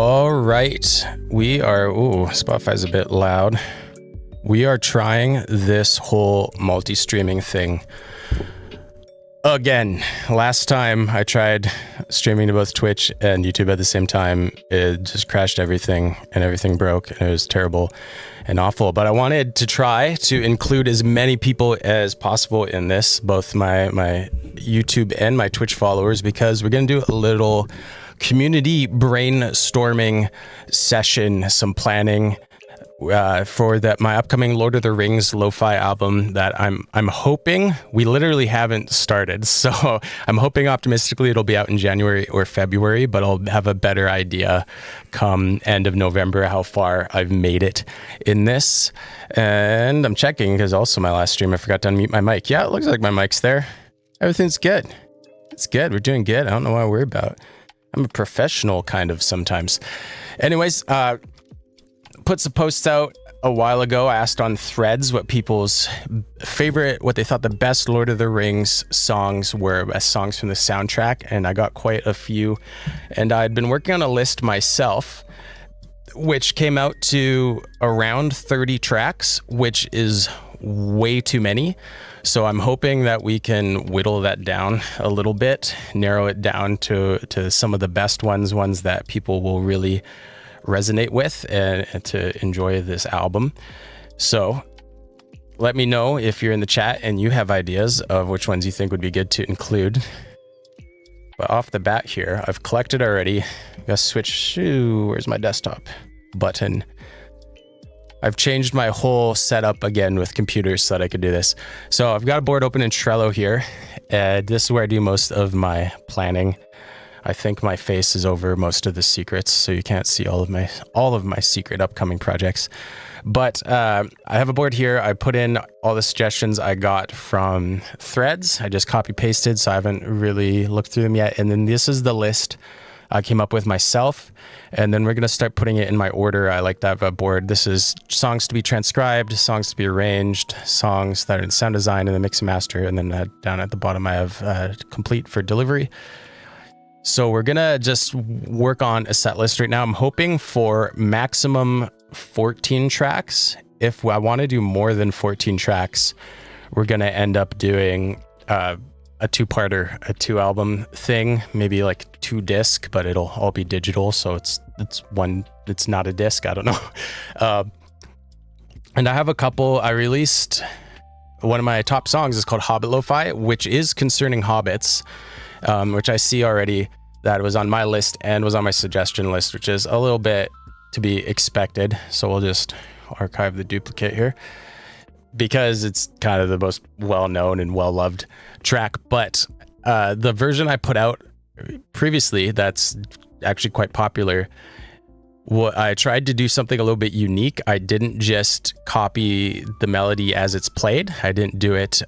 All right, we are, Spotify's a bit loud. We are trying this whole multi-streaming thing again. Last time I tried streaming to both Twitch and YouTube at the same time, it just crashed everything and everything broke and it was terrible and awful. But I wanted to try to include as many people as possible in this, both my YouTube and my Twitch followers, because we're going to do a little community brainstorming session, some planning for my upcoming Lord of the Rings Lo-Fi album that I'm hoping, we literally haven't started, so I'm hoping optimistically it'll be out in January or February, but I'll have a better idea come end of November how far I've made it in this. And I'm checking because also my last stream I forgot to unmute my mic. Yeah, it looks like my mic's there. Everything's good. It's good. We're doing good. I don't know what I worry about. I'm a professional kind of sometimes. Anyways, put some posts out a while ago. I asked on Threads what people's favorite, what they thought the best Lord of the Rings songs were, best songs from the soundtrack, and I got quite a few. And I'd been working on a list myself, which came out to around 30 tracks, which is way too many. So I'm hoping that we can whittle that down a little bit, narrow it down to some of the best ones that people will really resonate with and to enjoy this album. So let me know if you're in the chat and you have ideas of which ones you think would be good to include. But off the bat here, I've collected already. Gotta switch to, where's my desktop button? I've changed my whole setup again with computers so that I could do this. So I've got a board open in Trello here. This is where I do most of my planning. I think my face is over most of the secrets, so you can't see all of my secret upcoming projects. But I have a board here. I put in all the suggestions I got from Threads. I just copy pasted, so I haven't really looked through them yet. And then this is the list I came up with myself. And then we're going to start putting it in my order. I like to have a board. This is songs to be transcribed, songs to be arranged, songs that are in sound design and then mix and master. And then down at the bottom, I have complete for delivery. So we're going to just work on a set list right now. I'm hoping for maximum 14 tracks. If I want to do more than 14 tracks, we're going to end up doing a two-parter, a two-album thing, maybe like 2-disc, but it'll all be digital, so it's not a disc, I don't know. And I have a couple. I released one of my top songs is called Hobbit Lo-Fi, which is concerning hobbits, which I see already that was on my list and was on my suggestion list, which is a little bit to be expected. So we'll just archive the duplicate here because it's kind of the most well-known and well-loved track. But the version I put out previously that's actually quite popular, I tried to do something a little bit unique. I didn't just copy the melody as it's played. I didn't do it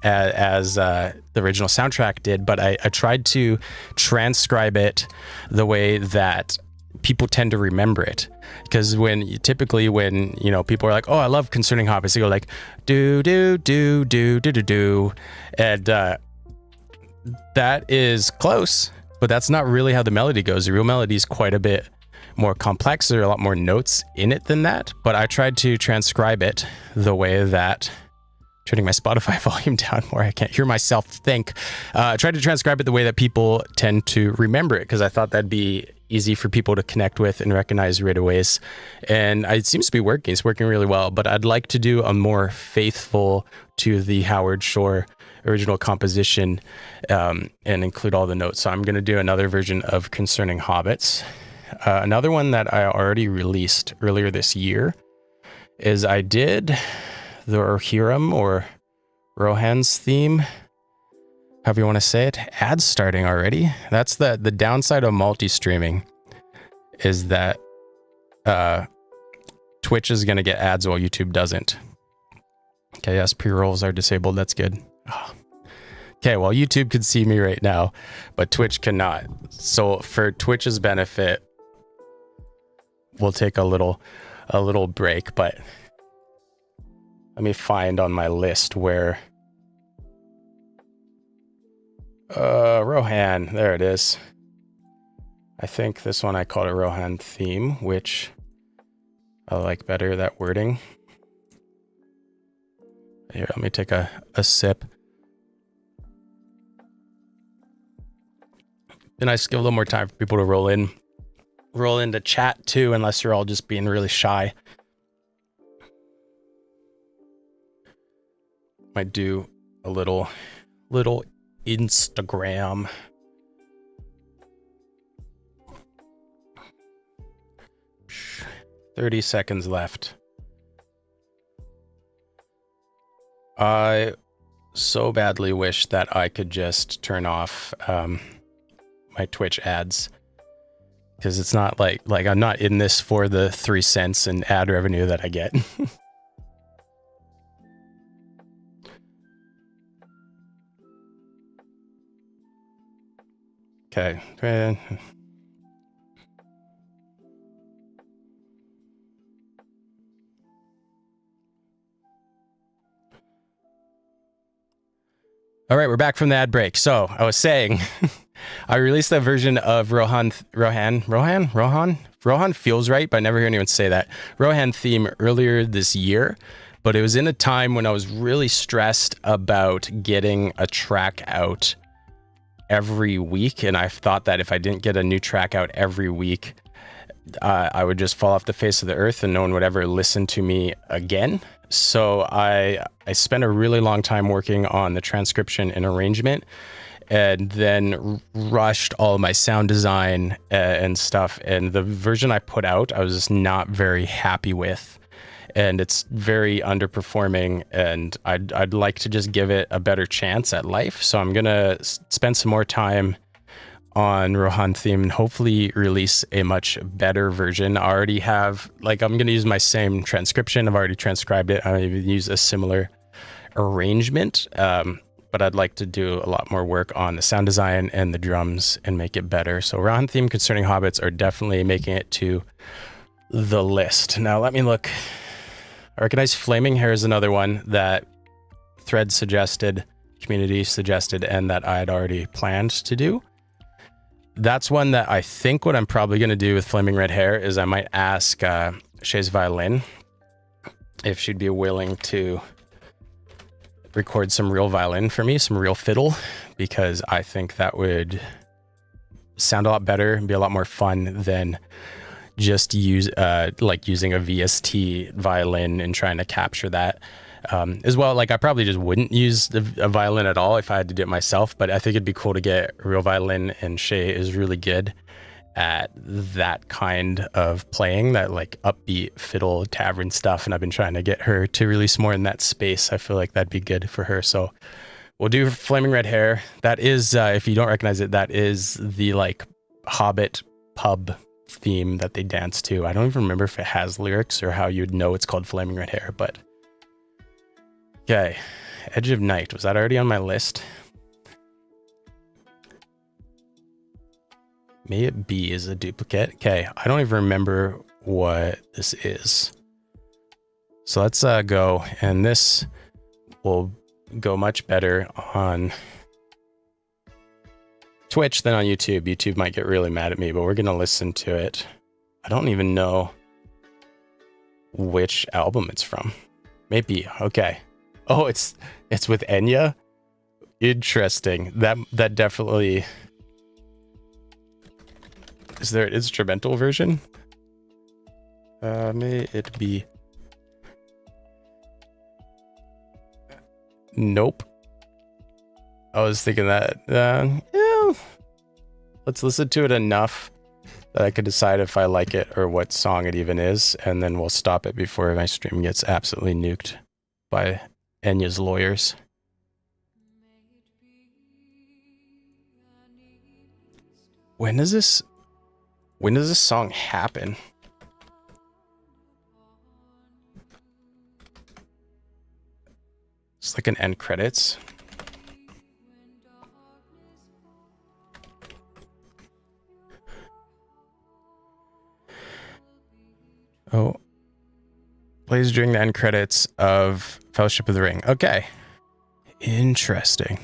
as the original soundtrack did, but I tried to transcribe it the way that people tend to remember it. Because when people are like, oh, I love Concerning Hobbits, they go like, do, do, do, do, do, do, do. And that is close, but that's not really how the melody goes. The real melody is quite a bit more complex. There are a lot more notes in it than that, but I tried to transcribe it the way that, turning my Spotify volume down more, I can't hear myself think. I tried to transcribe it the way that people tend to remember it, because I thought that'd be easy for people to connect with and recognize right away. And it seems to be working. It's working really well, but I'd like to do a more faithful to the Howard Shore original composition and include all the notes. So I'm going to do another version of Concerning Hobbits. Another one that I already released earlier this year is I did the Rohirrim or Rohan's theme, however you want to say it. Ads starting already. That's the downside of multi-streaming, is that Twitch is going to get ads while YouTube doesn't. Okay, yes, pre-rolls are disabled. That's good. Oh. Okay, well, YouTube can see me right now, but Twitch cannot. So for Twitch's benefit, we'll take a little break, but let me find on my list where Rohan, there it is. I think this one I called a Rohan theme, which I like better, that wording. Here, let me take a sip. Be nice to give a little more time for people to roll into chat too, unless you're all just being really shy. Might do a little Instagram. Psh, 30 seconds left. I so badly wish that I could just turn off my Twitch ads, because it's not like I'm not in this for the 3 cents in ad revenue that I get. Okay. All right, we're back from the ad break. So I was saying, I released a version of Rohan feels right, but I never hear anyone say that. Rohan theme earlier this year, but it was in a time when I was really stressed about getting a track out every week. And I thought that if I didn't get a new track out every week, I would just fall off the face of the earth and no one would ever listen to me again. So I spent a really long time working on the transcription and arrangement, and then rushed all of my sound design and stuff. And the version I put out, I was just not very happy with, and it's very underperforming. And I'd like to just give it a better chance at life. So I'm gonna spend some more time on Rohan theme and hopefully release a much better version. I already have, I'm going to use my same transcription. I've already transcribed it. I even use a similar arrangement, but I'd like to do a lot more work on the sound design and the drums and make it better. So Rohan theme concerning hobbits are definitely making it to the list. Now let me look. I recognize Flaming Hair is another one that Thread suggested, community suggested, and that I had already planned to do. That's one that I think what I'm probably going to do with Flaming Red Hair is I might ask Shay's Violin if she'd be willing to record some real violin for me, some real fiddle, because I think that would sound a lot better and be a lot more fun than just using a VST violin and trying to capture that. As well, I probably just wouldn't use a violin at all if I had to do it myself, but I think it'd be cool to get a real violin, and Shay is really good at that kind of playing, that upbeat fiddle tavern stuff, and I've been trying to get her to release more in that space. I feel like that'd be good for her, so we'll do Flaming Red Hair. That is, if you don't recognize it, that is the Hobbit pub theme that they dance to. I don't even remember if it has lyrics or how you'd know it's called Flaming Red Hair, but okay. Edge of Night, was that already on my list? May It Be is a duplicate. Okay, I don't even remember what this is. So let's go, and this will go much better on Twitch than on YouTube. YouTube might get really mad at me, but we're gonna listen to it. I don't even know which album it's from. Maybe, okay. Oh, it's with Enya? Interesting. That definitely... Is there an instrumental version? May It Be. Nope. I was thinking that. Yeah. Let's listen to it enough that I could decide if I like it or what song it even is, and then we'll stop it before my stream gets absolutely nuked by Enya's lawyers. When does this song happen? It's like an end credits. Oh. Plays during the end credits of Fellowship of the Ring. Okay. Interesting.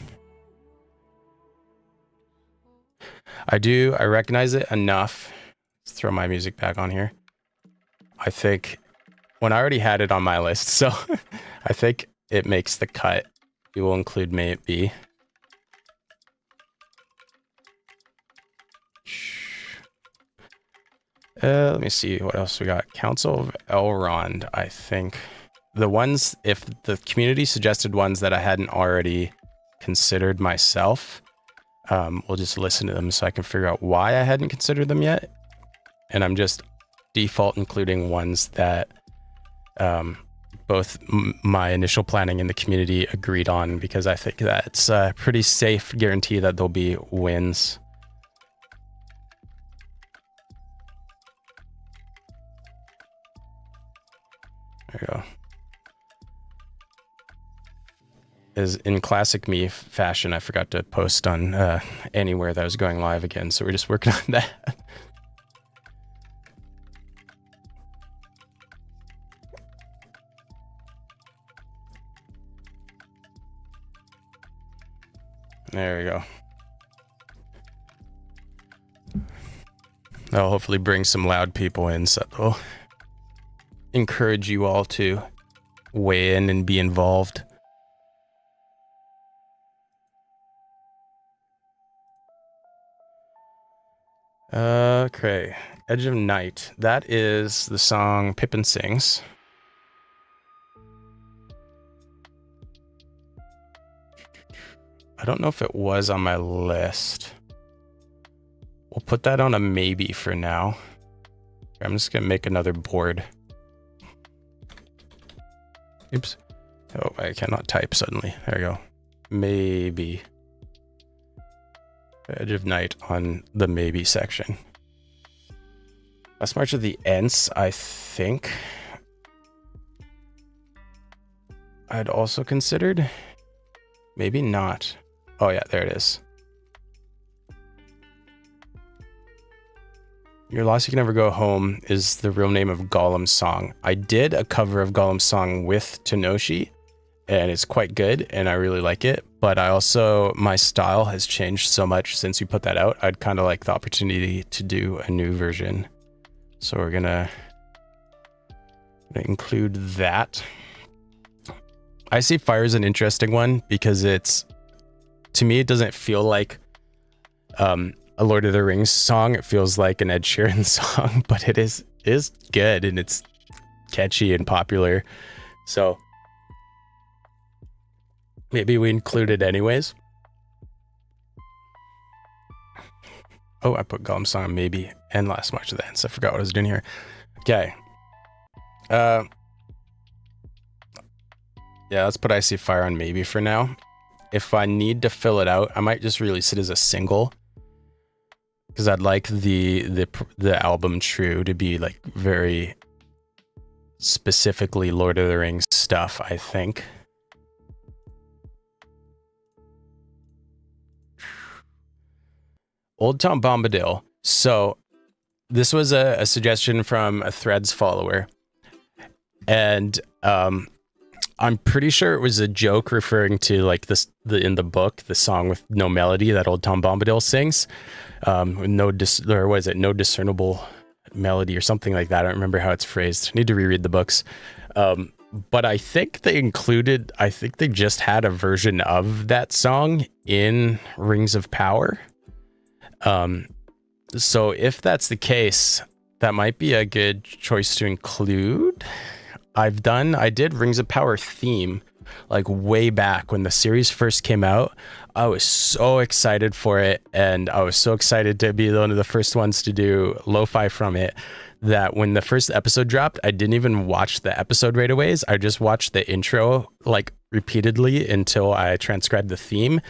I recognize it enough. Let's throw my music back on here. I think when I already had it on my list, so I think it makes the cut. We will include May It Be. Let me see what else we got. Council of Elrond, I think. The ones, if the community suggested ones that I hadn't already considered myself, we'll just listen to them so I can figure out why I hadn't considered them yet. And I'm just default including ones that both my initial planning and the community agreed on, because I think that's a pretty safe guarantee that there'll be wins. There we go. As in classic me fashion, I forgot to post on anywhere that I was going live again, so we're just working on that. There we go. That'll hopefully bring some loud people in, so they'll encourage you all to weigh in and be involved. Okay, Edge of Night. That is the song Pippin sings. I don't know if it was on my list. We'll put that on a maybe for now. I'm just gonna make another board. Oops. Oh, I cannot type suddenly. There we go. Maybe. Edge of Night on the maybe section. Last March of the Ents, I think I'd also considered. Maybe not. Oh yeah, there it is. You're Lost, You Can Never Go Home is the real name of Gollum's song. I did a cover of Gollum's song with Tenoshi, and it's quite good, and I really like it. But I also, my style has changed so much since we put that out. I'd kind of like the opportunity to do a new version. So we're gonna include that. I See Fire is an interesting one because it's, to me, it doesn't feel like a Lord of the Rings song. It feels like an Ed Sheeran song, but it is good and it's catchy and popular. So maybe we include it anyways. Oh, I put Gollum song maybe and Last March of the Ents. I forgot what I was doing here. Okay. Yeah, let's put I See Fire on maybe for now. If I need to fill it out, I might just release it as a single, because I'd like the album True to be like very specifically Lord of the Rings stuff, I think. Old Tom Bombadil. So this was a suggestion from a Threads follower, and I'm pretty sure it was a joke referring to like in the book, the song with no melody that old Tom Bombadil sings, no discernible melody or something like that. I don't remember how it's phrased. I need to reread the books. But I think they just had a version of that song in Rings of Power. So if that's the case, that might be a good choice to include. I did Rings of Power theme like way back when the series first came out. I was so excited for it, and I was so excited to be one of the first ones to do Lofi from it, that when the first episode dropped, I didn't even watch the episode right away. I just watched the intro like repeatedly until I transcribed the theme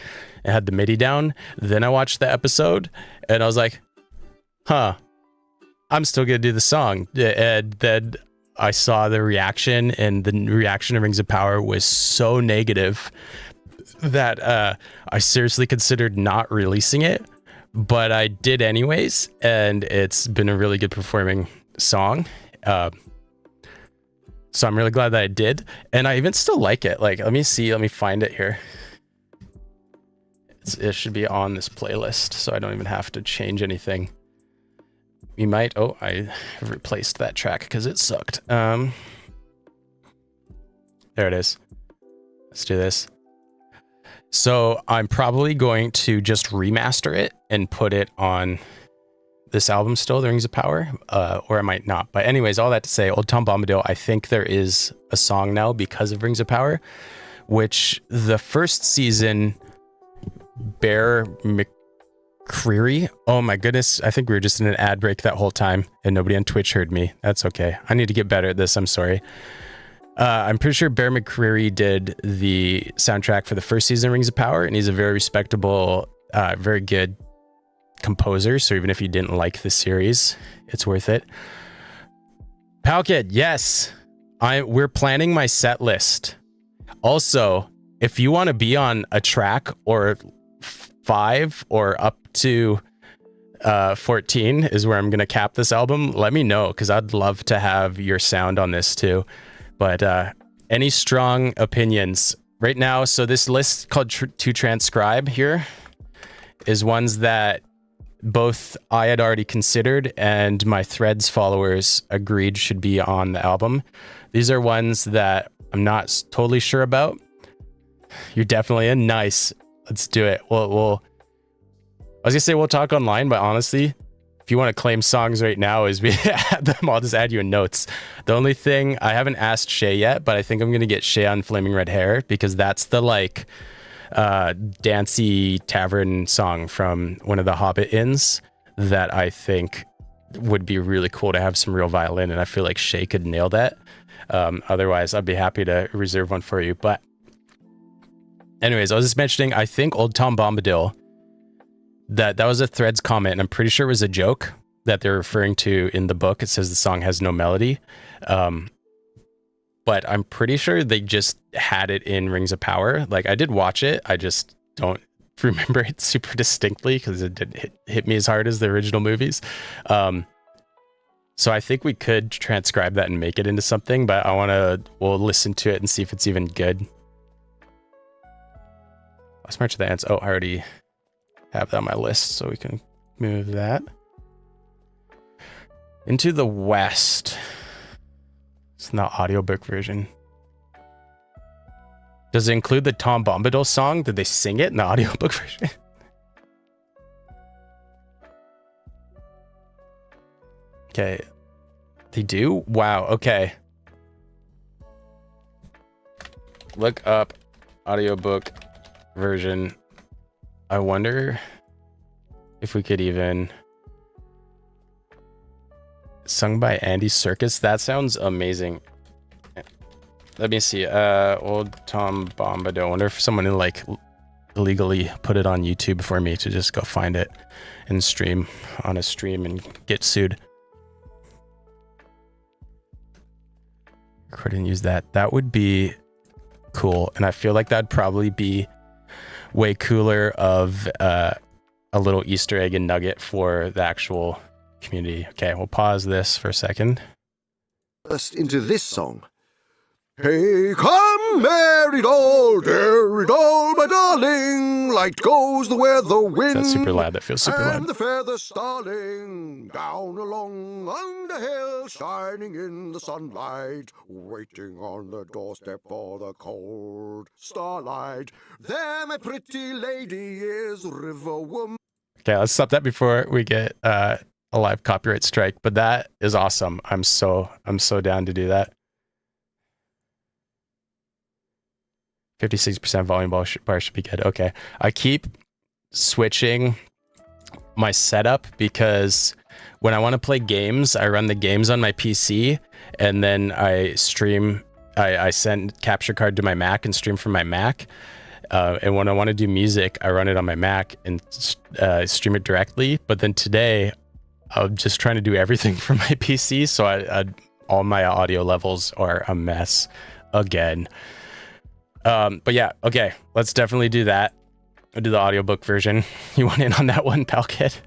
and had the MIDI down. Then I watched the episode and I was like, I'm still gonna do the song. And then I saw the reaction, and the reaction to Rings of Power was so negative that I seriously considered not releasing it, but I did anyways, and it's been a really good performing song. So I'm really glad that I did, and I even still like it. Like, let me find it here. It should be on this playlist, so I don't even have to change anything. You might... Oh, I have replaced that track because it sucked. There it is. Let's do this. So I'm probably going to just remaster it and put it on this album still, The Rings of Power, or I might not. But anyways, all that to say, Old Tom Bombadil, I think there is a song now because of Rings of Power, which the first season, Bear McCreary, oh my goodness, I think we were just in an ad break that whole time and nobody on Twitch heard me. That's okay. I need to get better at this. I'm sorry. I'm pretty sure Bear McCreary did the soundtrack for the first season of Rings of Power, and he's a very respectable, very good composer. So even if you didn't like the series, it's worth it. Palkid, yes, we're planning my set list. Also, if you want to be on a track or 5 or up to 14 is where I'm going to cap this album, let me know, because I'd love to have your sound on this too. But any strong opinions right now? So this list called To Transcribe here is ones that both I had already considered and my Threads followers agreed should be on the album. These are ones that I'm not totally sure about. You're definitely in. Nice. Let's do it. I was gonna say we'll talk online, but honestly, if you want to claim songs right now as we add them, I'll just add you in notes. The only thing, I haven't asked Shay yet, but I think I'm going to get Shay on Flaming Red Hair, because that's the like dancey tavern song from one of the Hobbit inns that I think would be really cool to have some real violin, and I feel like Shay could nail that. Otherwise, I'd be happy to reserve one for you. But anyways, I was just mentioning, I think Old Tom Bombadil, that was a Threads comment, and I'm pretty sure it was a joke that they're referring to in the book. It says the song has no melody, but I'm pretty sure they just had it in Rings of Power. Like, I did watch it, I just don't remember it super distinctly because it didn't hit me as hard as the original movies. So I think we could transcribe that and make it into something, but we'll listen to it and see if it's even good. Let's march to the ants. Oh, I already have that on my list, so we can move that. Into the West. It's not audiobook version. Does it include the Tom Bombadil song? Did they sing it in the audiobook version? Okay. They do? Wow, okay. Look up audiobook version. I wonder if we could even... Sung by Andy Serkis. That sounds amazing. Let me see. Old Tom Bombadil. I wonder if someone like illegally put it on YouTube for me to just go find it and stream on a stream and get sued. Couldn't use that. That would be cool, and I feel like that'd probably be way cooler of a little Easter egg and nugget for the actual community. Okay, we'll pause this for a second. First into this song. Hey, come, merry doll, dearie doll, my darling, light goes the weather wind. That's super loud. That feels super loud. And the feather starling, down along on the hill, shining in the sunlight, waiting on the doorstep for the cold starlight. There my pretty lady is, river woman. Okay, let's stop that before we get a live copyright strike. But that is awesome. I'm so down to do that. 56% volume bar should be good. Okay. I keep switching my setup because when I want to play games, I run the games on my PC and then I stream, I send capture card to my Mac and stream from my Mac. And when I want to do music, I run it on my Mac and stream it directly. But then today, I'm just trying to do everything from my PC. So all my audio levels are a mess again. But yeah, okay, let's definitely do that. I'll do the audiobook version. You want in on that one, Palkit?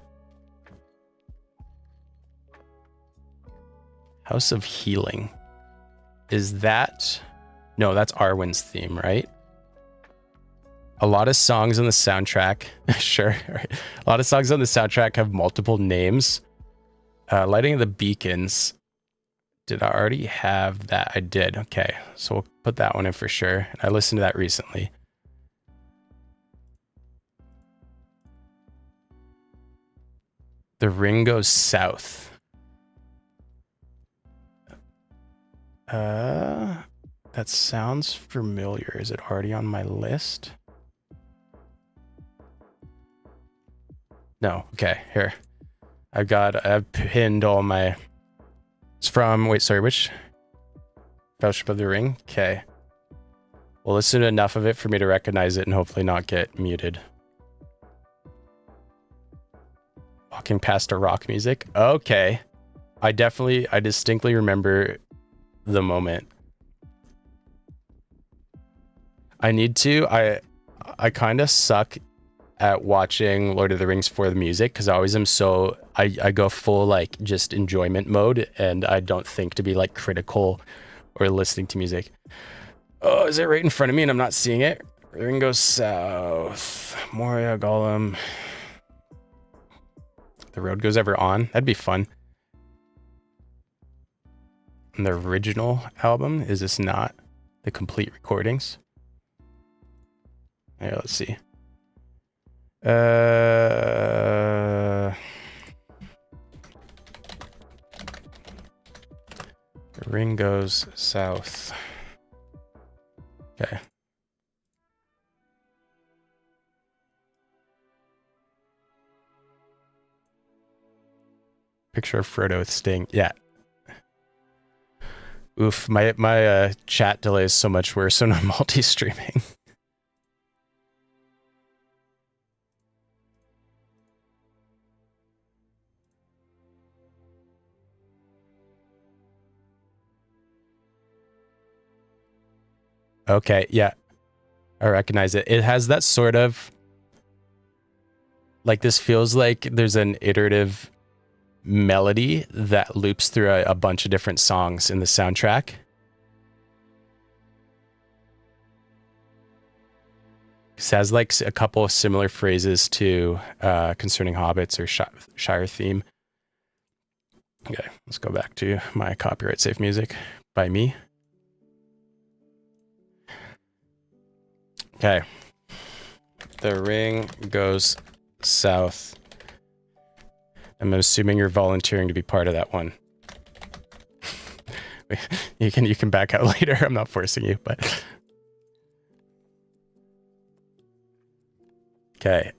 House of Healing. Is that... No, that's Arwen's theme, right? A lot of songs on the soundtrack, sure. Right. A lot of songs on the soundtrack have multiple names. Lighting of the Beacons. Did I already have that? I did. Okay, so we'll put that one in for sure. I listened to that recently. The Ring Goes South. That sounds familiar. Is it already on my list? No. Okay, here. I've pinned all my... It's from... Wait, sorry, which? Fellowship of the Ring? Okay. We'll listen to enough of it for me to recognize it and hopefully not get muted. Walking past a rock music. Okay. I distinctly remember the moment. I kind of suck at watching Lord of the Rings for the music because I always am so I go full like just enjoyment mode and I don't think to be like critical or listening to music. Oh, is it right in front of me and I'm not seeing it? Ring Goes South. Moria, Gollum. The Road Goes Ever On. That'd be fun. And the original album, is this not the complete recordings? Here, let's see. The Ring Goes South. Okay. Picture of Frodo with Sting. Yeah. Oof, my chat delay is so much worse when I'm multi-streaming. Okay, yeah. I recognize it. It has that sort of... Like, this feels like there's an iterative melody that loops through a bunch of different songs in the soundtrack. It has, like, a couple of similar phrases to Concerning Hobbits or Shire Theme. Okay, let's go back to my copyright safe music by me. Okay. The Ring Goes South. I'm assuming you're volunteering to be part of that one. You can back out later. I'm not forcing you, but okay.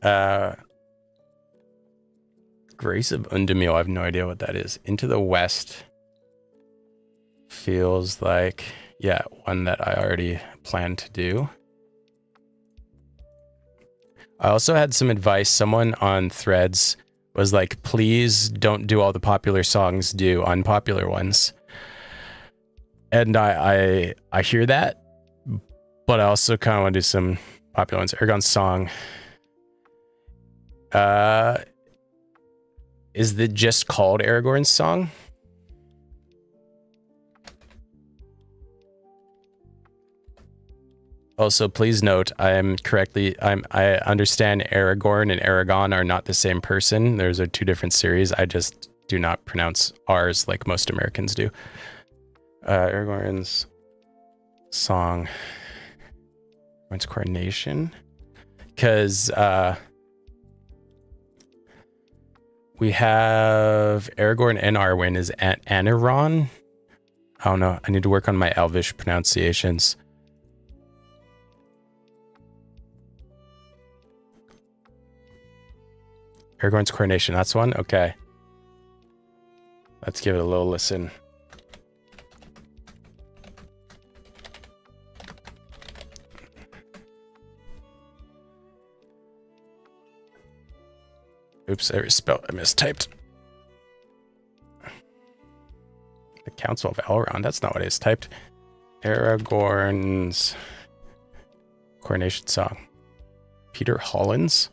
Grace of Undamil. I have no idea what that is. Into the West feels like, yeah, one that I already planned to do. I also had some advice. Someone on Threads was like, please don't do all the popular songs, do unpopular ones. And I hear that, but I also kind of want to do some popular ones. Eragon's song. Is it just called Aragorn's Song? Also, please note, I understand Aragorn and Aragon are not the same person. Those are two different series. I just do not pronounce R's like most Americans do. Aragorn's Song. Aragorn's Coronation. Because we have Aragorn and Arwen is Aniron. I don't know. I need to work on my Elvish pronunciations. Aragorn's Coronation, that's one? Okay. Let's give it a little listen. Oops, I mistyped. The Council of Elrond, that's not what I just typed. Aragorn's Coronation Song. Peter Hollins?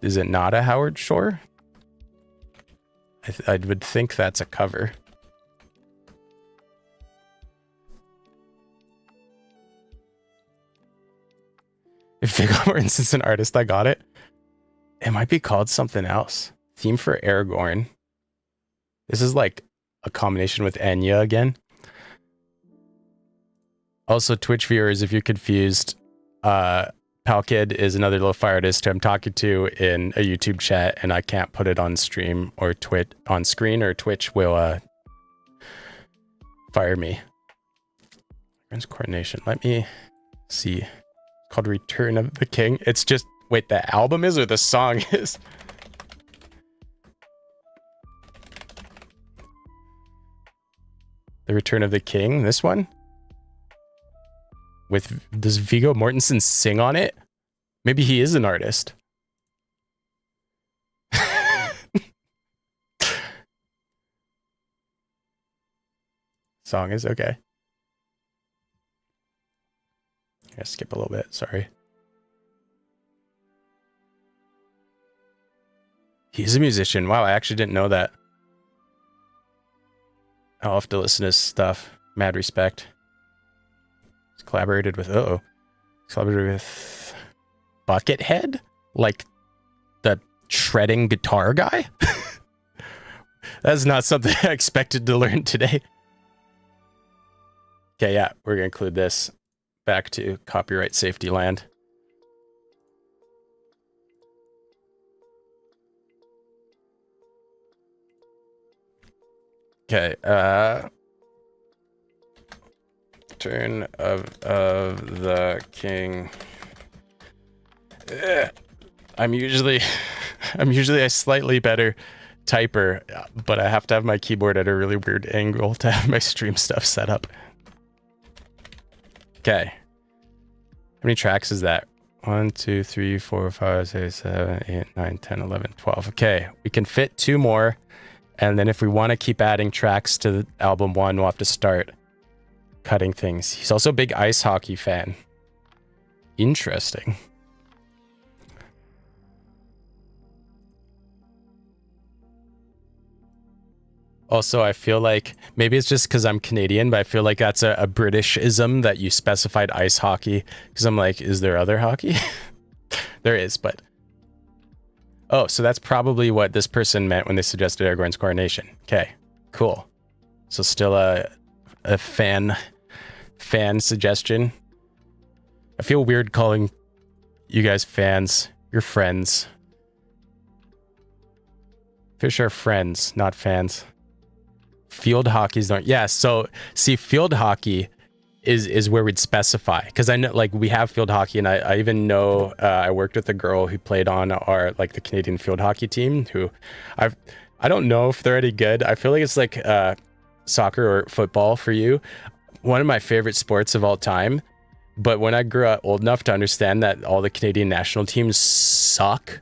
Is it not a Howard Shore? I would think that's a cover. If Viggo Mortensen's an artist, I got it. It might be called something else. Theme for Aragorn. This is like a combination with Enya again. Also, Twitch viewers, if you're confused, Palkid is another Lofi artist who I'm talking to in a YouTube chat, and I can't put it on stream or on screen, or Twitch will fire me. Friends coordination. Let me see. It's called Return of the King. It's just, wait, the album is or the song is? The Return of the King, this one? Does Viggo Mortensen sing on it? Maybe he is an artist. Song is okay. I'm gonna skip a little bit, sorry. He's a musician. Wow, I actually didn't know that. I'll have to listen to his stuff. Mad respect. He's collaborated with, collaborated with Buckethead? Like the shredding guitar guy? That's not something I expected to learn today. Okay, yeah, we're gonna include this back to copyright safety land. Okay, Return of the King. I'm usually a slightly better typer, but I have to have my keyboard at a really weird angle to have my stream stuff set up. Okay. How many tracks is that? 1, 2, 3, 4, 5, 6, 7, 8, 9, 10, 11, 12. Okay, we can fit 2 more. And then if we want to keep adding tracks to album 1, we'll have to start cutting things. He's also a big ice hockey fan. Interesting. Also, I feel like, maybe it's just because I'm Canadian, but I feel like that's a Britishism that you specified ice hockey. Because I'm like, is there other hockey? There is, but... Oh, so that's probably what this person meant when they suggested Aragorn's coronation. Okay, cool. So still a fan suggestion. I feel weird calling you guys fans. You're friends. Fish are friends, not fans. Field hockey's not. Yeah, so see, field hockey is where we'd specify, because I know, like, we have field hockey, and I even know I worked with a girl who played on our, like, the Canadian field hockey team, who I don't know if they're any good. I feel like it's like soccer or football for you, one of my favorite sports of all time. But when I grew up old enough to understand that all the Canadian national teams suck,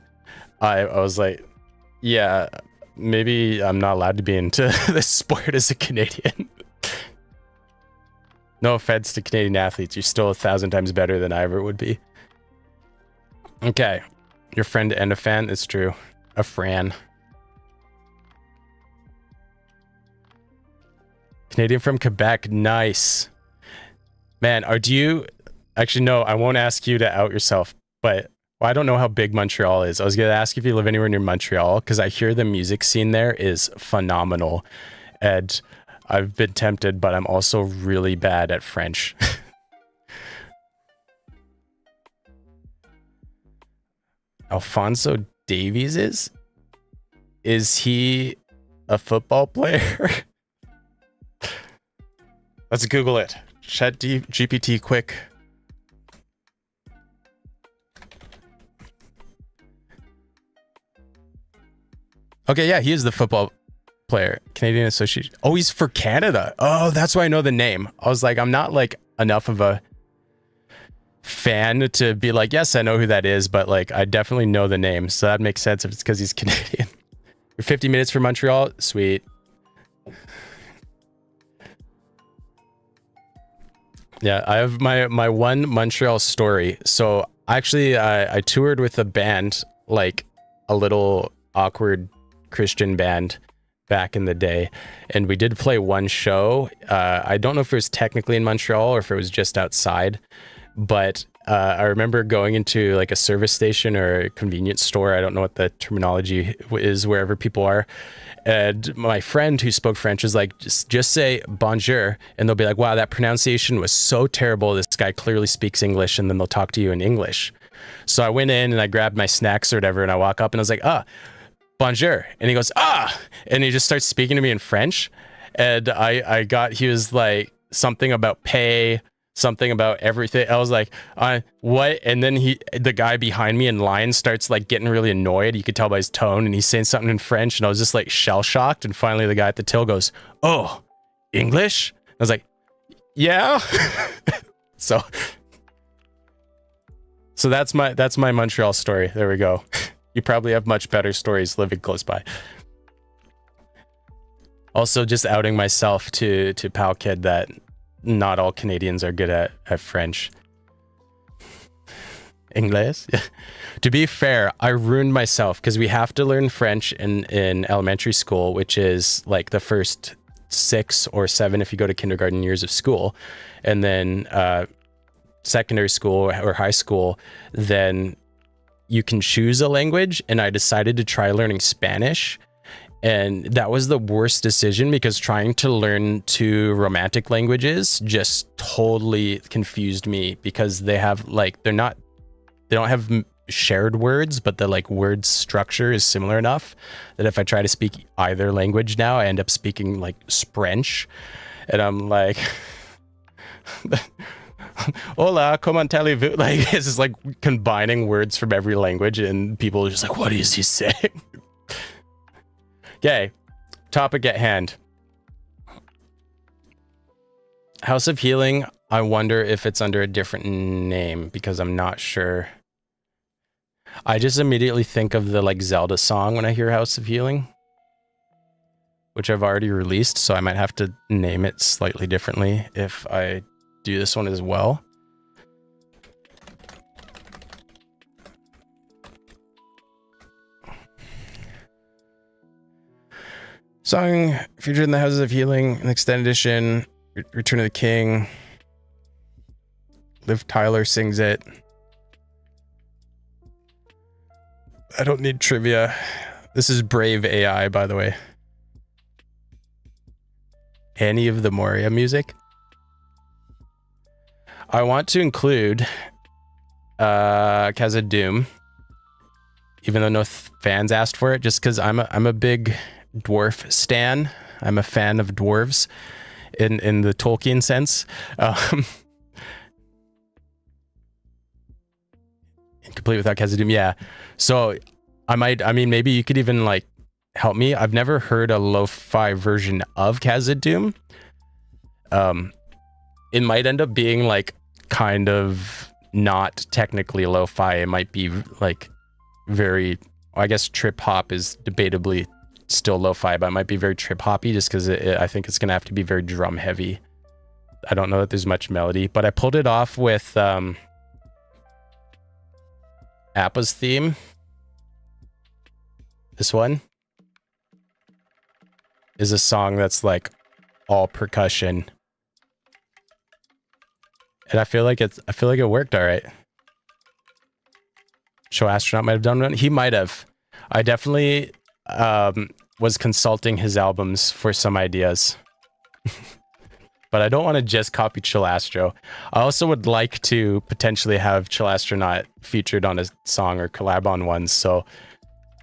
I was like, yeah, maybe I'm not allowed to be into this sport as a Canadian. No offense to Canadian athletes, you're still 1,000 times better than I ever would be. Okay, your friend and a fan, it's true. A Fran. Canadian from Quebec, nice. Man, do you... Actually, no, I won't ask you to out yourself, but well, I don't know how big Montreal is. I was going to ask if you live anywhere near Montreal, because I hear the music scene there is phenomenal. And I've been tempted, but I'm also really bad at French. Alphonso Davies is he a football player? Let's Google it. Chat GPT quick. Okay, yeah, he is the football player. Canadian Association. Oh, he's for Canada. Oh, that's why I know the name. I was like, I'm not like enough of a fan to be like, yes, I know who that is, but like, I definitely know the name. So that makes sense if it's because he's Canadian. You're 50 minutes from Montreal. Sweet. Yeah, I have my one Montreal story. So actually, I toured with a band, like a little awkward Christian band back in the day, and we did play one show. I don't know if it was technically in Montreal or if it was just outside, but I remember going into like a service station or a convenience store. I don't know what the terminology is wherever people are. And my friend who spoke French was like, just say bonjour. And they'll be like, wow, that pronunciation was so terrible. This guy clearly speaks English. And then they'll talk to you in English. So I went in and I grabbed my snacks or whatever. And I walk up and I was like, bonjour. And he goes, and he just starts speaking to me in French. And he was like something about pay, something about everything. I was like, what? And then the guy behind me in line starts like getting really annoyed. You could tell by his tone, and he's saying something in French, and I was just like shell shocked. And finally the guy at the till goes, oh, English? I was like, yeah. so that's my Montreal story. There we go. You probably have much better stories living close by. Also, just outing myself to Pal Kid that not all Canadians are good at French. English? To be fair, I ruined myself because we have to learn French in elementary school, which is like the first 6 or 7 if you go to kindergarten years of school. And then secondary school or high school, then you can choose a language. And I decided to try learning Spanish. And that was the worst decision because trying to learn 2 romantic languages just totally confused me because they don't have shared words, but the like word structure is similar enough that if I try to speak either language now, I end up speaking like French. And I'm like, hola, comment allez-vous? Like, it's just like combining words from every language and people are just like, what is he saying? Okay, topic at hand. House of Healing, I wonder if it's under a different name because I'm not sure. I just immediately think of the like Zelda song when I hear House of Healing, which I've already released, so I might have to name it slightly differently if I do this one as well. Song featured in the Houses of Healing, an extended edition, Return of the King. Liv Tyler sings it. I don't need trivia. This is Brave AI, by the way. Any of the Moria music. I want to include Casa Doom, even though no fans asked for it, just because I'm a big dwarf stan. I'm a fan of dwarves in the Tolkien sense. Complete without Khazad-dûm, yeah. So maybe you could even like help me. I've never heard a lo-fi version of Khazad-dûm. It might end up being like kind of not technically lo-fi. It might be like very, I guess trip hop is debatably still lo-fi, but it might be very trip hoppy just because I think it's gonna have to be very drum heavy. I don't know that there's much melody, but I pulled it off with Appa's theme. This one is a song that's like all percussion, and I feel like it worked all right. Show Astronaut might have done one. He might have. I definitely was consulting his albums for some ideas. But I don't want to just copy Chill Astro. I also would like to potentially have Chill Astronaut featured on a song or collab on one. So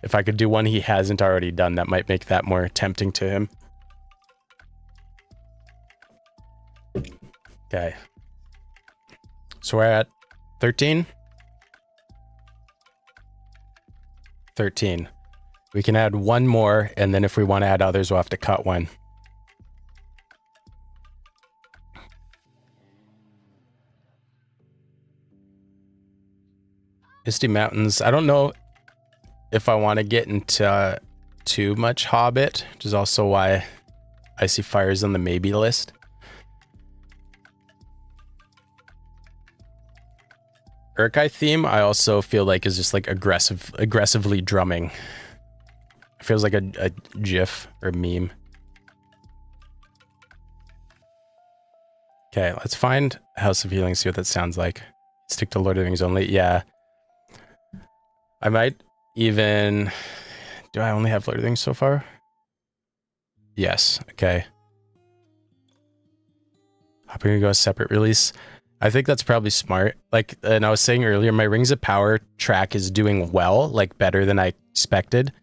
if I could do one he hasn't already done, that might make that more tempting to him. Okay. So we're at 13? 13. We can add one more, and then if we want to add others, we'll have to cut one. Misty Mountains. I don't know if I want to get into too much Hobbit, which is also why Icy Fire's on the maybe list. Urkai theme, I also feel like is just like aggressively drumming. It feels like a GIF or meme. Okay, let's find House of Healing, see what that sounds like. Stick to Lord of the Rings only. Yeah. I might even... Do I only have Lord of the Rings so far? Yes. Okay. I'm gonna go a separate release. I think that's probably smart. Like, and I was saying earlier, my Rings of Power track is doing well, like better than I expected.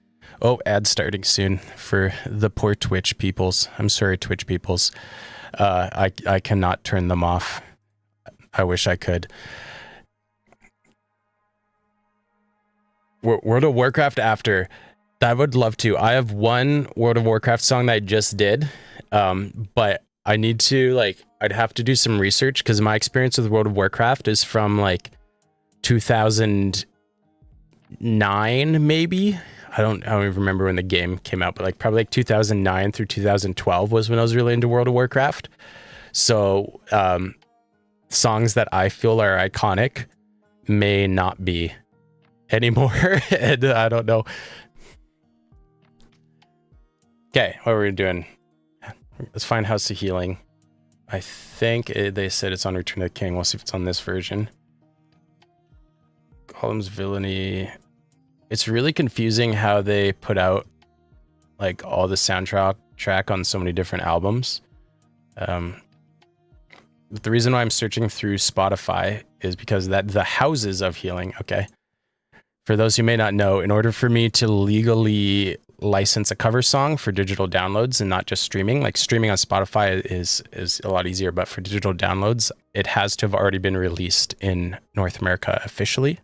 Oh, ad starting soon for the poor Twitch peoples. I'm sorry, Twitch peoples. I cannot turn them off. I wish I could. World of Warcraft after. I would love to. I have one World of Warcraft song that I just did, but I need to, like, I'd have to do some research because my experience with World of Warcraft is from like 2009, maybe. I don't even remember when the game came out, but like probably like 2009 through 2012 was when I was really into World of Warcraft. So songs that I feel are iconic may not be anymore. And I don't know. Okay, what are we doing? Let's find House of Healing. I think they said it's on Return of the King. We'll see if it's on this version. Gollum's Villainy. It's really confusing how they put out like all the soundtrack on so many different albums. But the reason why I'm searching through Spotify is because that the Houses of Healing. Okay. For those who may not know, in order for me to legally license a cover song for digital downloads and not just streaming, like streaming on Spotify is a lot easier, but for digital downloads, it has to have already been released in North America officially.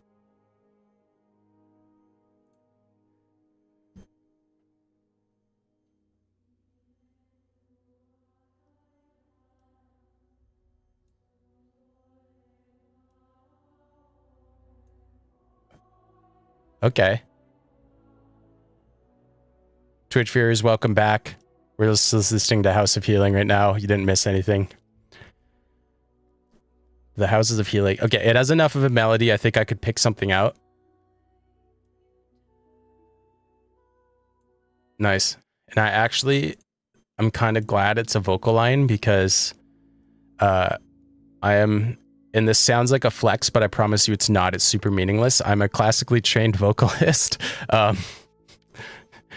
Okay. Twitch viewers, welcome back. We're listening to House of Healing right now. You didn't miss anything. The Houses of Healing. Okay, it has enough of a melody. I think I could pick something out. Nice. And I'm kind of glad it's a vocal line because I am, and this sounds like a flex, but I promise you it's not. It's super meaningless. I'm a classically trained vocalist.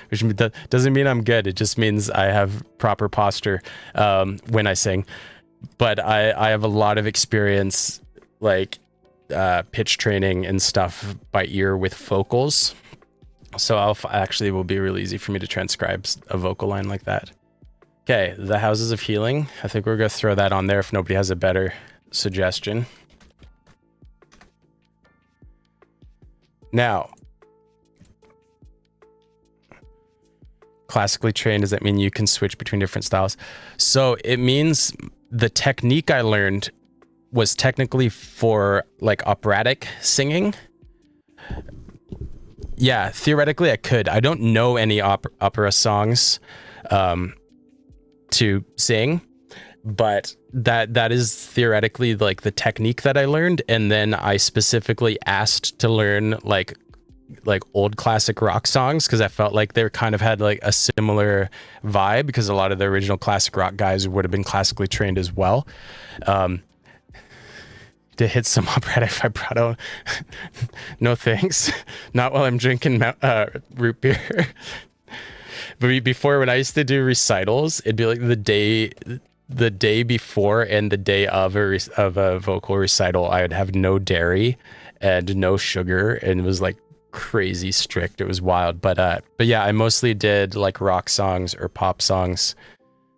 Which doesn't mean I'm good. It just means I have proper posture when I sing. But I have a lot of experience, like pitch training and stuff by ear with vocals. So actually, it will be really easy for me to transcribe a vocal line like that. Okay, the Houses of Healing. I think we're going to throw that on there if nobody has a better suggestion. Now, classically trained, does that mean you can switch between different styles? So it means the technique I learned was technically for like operatic singing. Yeah, theoretically I could. I don't know any opera songs to sing, but that is theoretically like the technique that I learned. And then I specifically asked to learn like old classic rock songs because I felt like they kind of had like a similar vibe because a lot of the original classic rock guys would have been classically trained as well. To hit some operatic vibrato. No thanks. Not while I'm drinking root beer. But before, when I used to do recitals, it'd be like the day before and the day of a vocal recital, I would have no dairy and no sugar, and it was like crazy strict. It was wild. But yeah, I mostly did like rock songs or pop songs.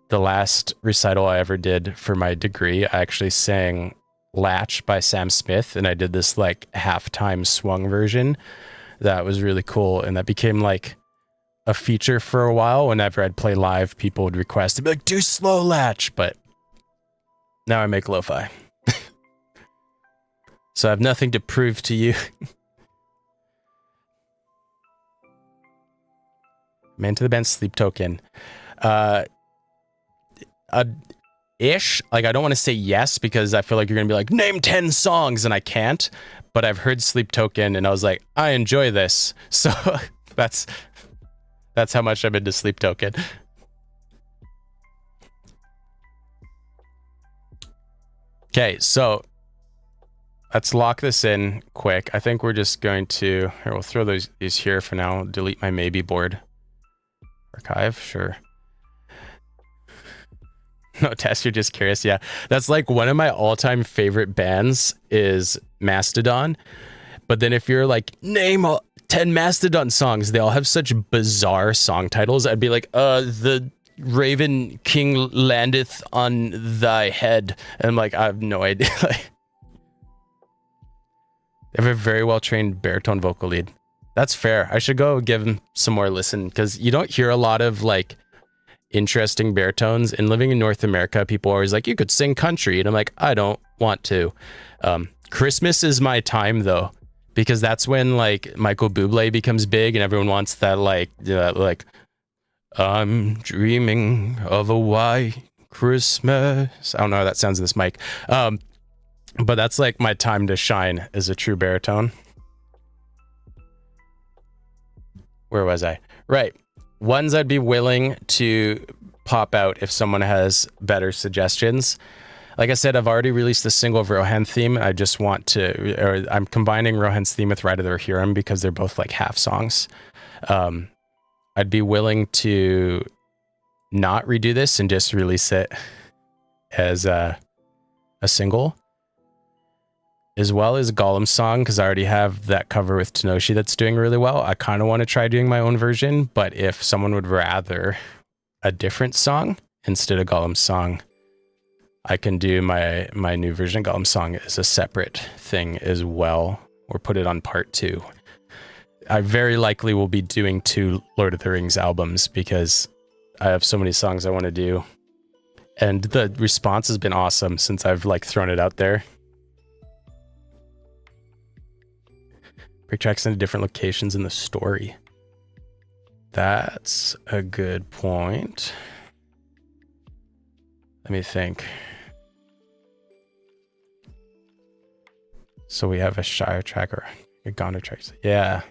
The last recital I ever did for my degree, I actually sang Latch by Sam Smith, and I did this like halftime swung version that was really cool, and that became like a feature for a while. Whenever I'd play live, people would request to be like, do slow Latch, but now I make lo-fi. So I have nothing to prove to you. Man to the band, Sleep Token. Ish, like I don't want to say yes because I feel like you're gonna be like, name 10 songs, and I can't, but I've heard Sleep Token and I was like, I enjoy this. So that's how much I'm into Sleep Token. Okay, so let's lock this in quick. I think we're just going to, here, we'll throw these here for now. Delete my maybe board. Archive, sure. No, Tess, you're just curious. Yeah, that's like one of my all-time favorite bands is Mastodon. But then if you're like, name 10 Mastodon songs, they all have such bizarre song titles. I'd be like, the Raven King landeth on thy head. And I'm like, I have no idea. They have a very well-trained baritone vocal lead. That's fair. I should go give them some more listen because you don't hear a lot of like interesting baritones. And living in North America, people are always like, you could sing country. And I'm like, I don't want to. Christmas is my time though, because that's when like Michael Bublé becomes big and everyone wants that like I'm dreaming of a white Christmas. I don't know how that sounds in this mic. But that's like my time to shine as a true baritone. Where was I? Right. Ones I'd be willing to pop out if someone has better suggestions. Like I said, I've already released the single of Rohan's theme. I just want to, or I'm combining Rohan's theme with Ride of the Rohirrim because they're both like half songs. I'd be willing to not redo this and just release it as a single, as well as Gollum's song, because I already have that cover with Tenoshi that's doing really well. I kind of want to try doing my own version, but if someone would rather a different song instead of Gollum's song, I can do my new version of Gollum's song as a separate thing as well, or put it on part 2. I very likely will be doing 2 Lord of the Rings albums because I have so many songs I want to do. And the response has been awesome since I've like thrown it out there. Break tracks into different locations in the story. That's a good point. Let me think. So we have a Shire track or a Gondor track. Yeah.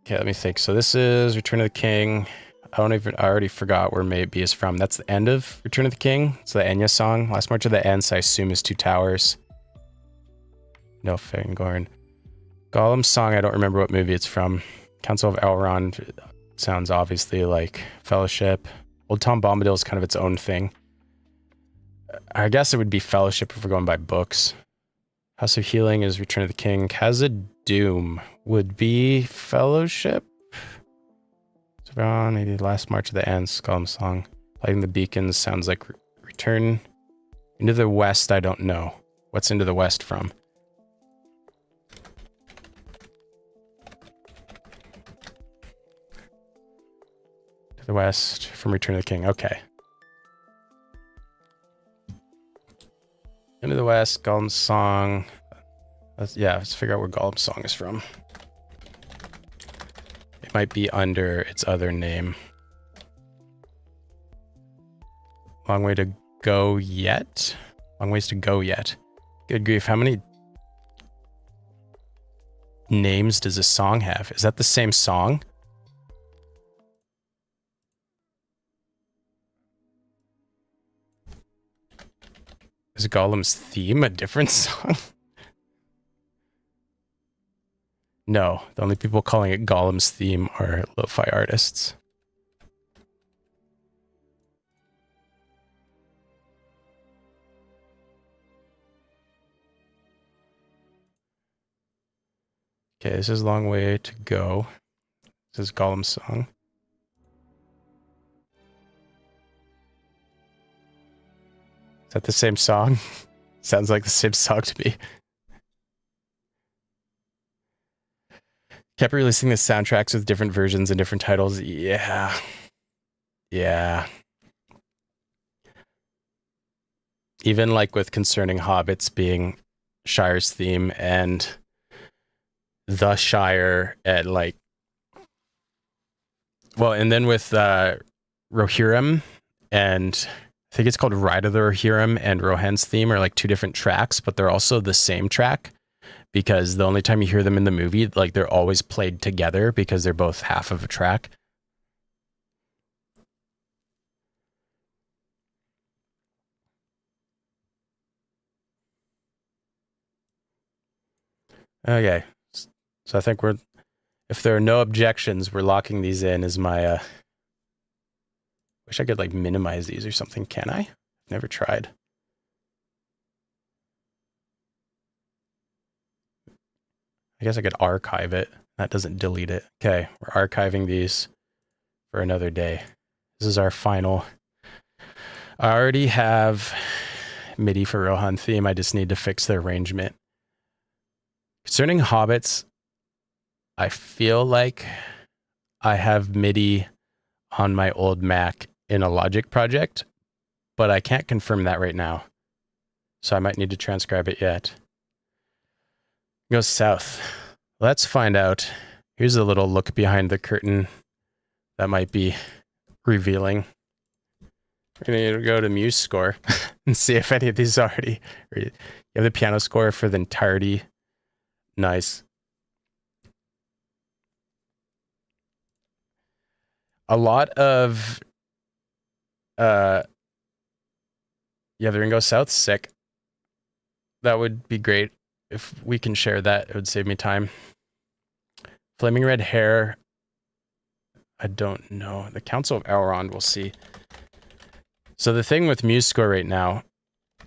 Okay, let me think. So this is Return of the King. I already forgot where Maybe is from. That's the end of Return of the King. It's the Enya song. Last March of the Ents, I assume, is Two Towers. No Fangorn. Gollum's song, I don't remember what movie it's from. Council of Elrond sounds obviously like Fellowship. Old Tom Bombadil is kind of its own thing. I guess it would be Fellowship if we're going by books. House of Healing is Return of the King. Khazad-dûm would be Fellowship. Maybe Last March of the Ents, Gollum's song. Lighting the Beacons sounds like Return. Into the West, I don't know. What's Into the West from? The West from Return of the King. Okay. Into the West, Gollum's song. Let's figure out where Gollum's song is from. It might be under its other name. Long way to go yet? Long ways to go yet. Good grief, how many names does a song have? Is that the same song? Is Gollum's theme a different song? No, the only people calling it Gollum's theme are lo-fi artists. Okay, this is Long Way to Go. This is Gollum's song. Is that the same song? Sounds like the same song to me. Kept releasing the soundtracks with different versions and different titles. Yeah. Even like with Concerning Hobbits being Shire's theme and The Shire at like... Well, and then with Rohirrim and... I think it's called Ride of the Rohirrim and Rohan's theme are like 2 different tracks, but they're also the same track because the only time you hear them in the movie, like they're always played together because they're both half of a track. Okay. So I think if there are no objections, we're locking these in as my, wish I could like minimize these or something. Can I? Never tried. I guess I could archive it. That doesn't delete it. Okay, we're archiving these for another day. This is our final. I already have MIDI for Rohan theme. I just need to fix the arrangement. Concerning Hobbits, I feel like I have MIDI on my old Mac in a Logic project, but I can't confirm that right now. So I might need to transcribe it yet. Go south. Let's find out. Here's a little look behind the curtain that might be revealing. We're going to go to Muse score and see if any of these already. You have the piano score for the entirety. Nice. A lot of yeah, the Ringo South, sick. That would be great if we can share that. It would save me time. Flaming Red Hair, I don't know. The Council of Elrond, we'll see. So the thing with Muse Score right now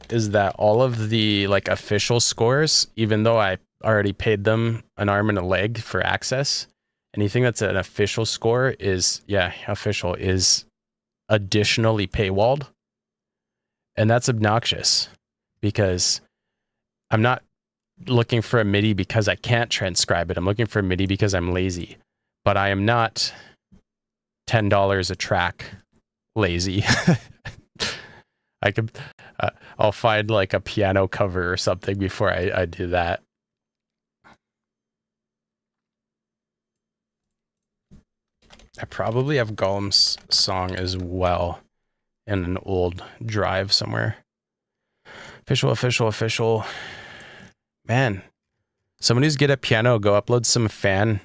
is that all of the like official scores, even though I already paid them an arm and a leg for access, anything that's an official score is, official is additionally paywalled. And that's obnoxious because I'm not looking for a MIDI because I can't transcribe it. I'm looking for a MIDI because I'm lazy. But I am not $10 a track lazy. I could, I'll find like a piano cover or something before I do that. I probably have Gollum's song as well in an old drive somewhere. Official. Man, somebody who's good at piano, go upload some fan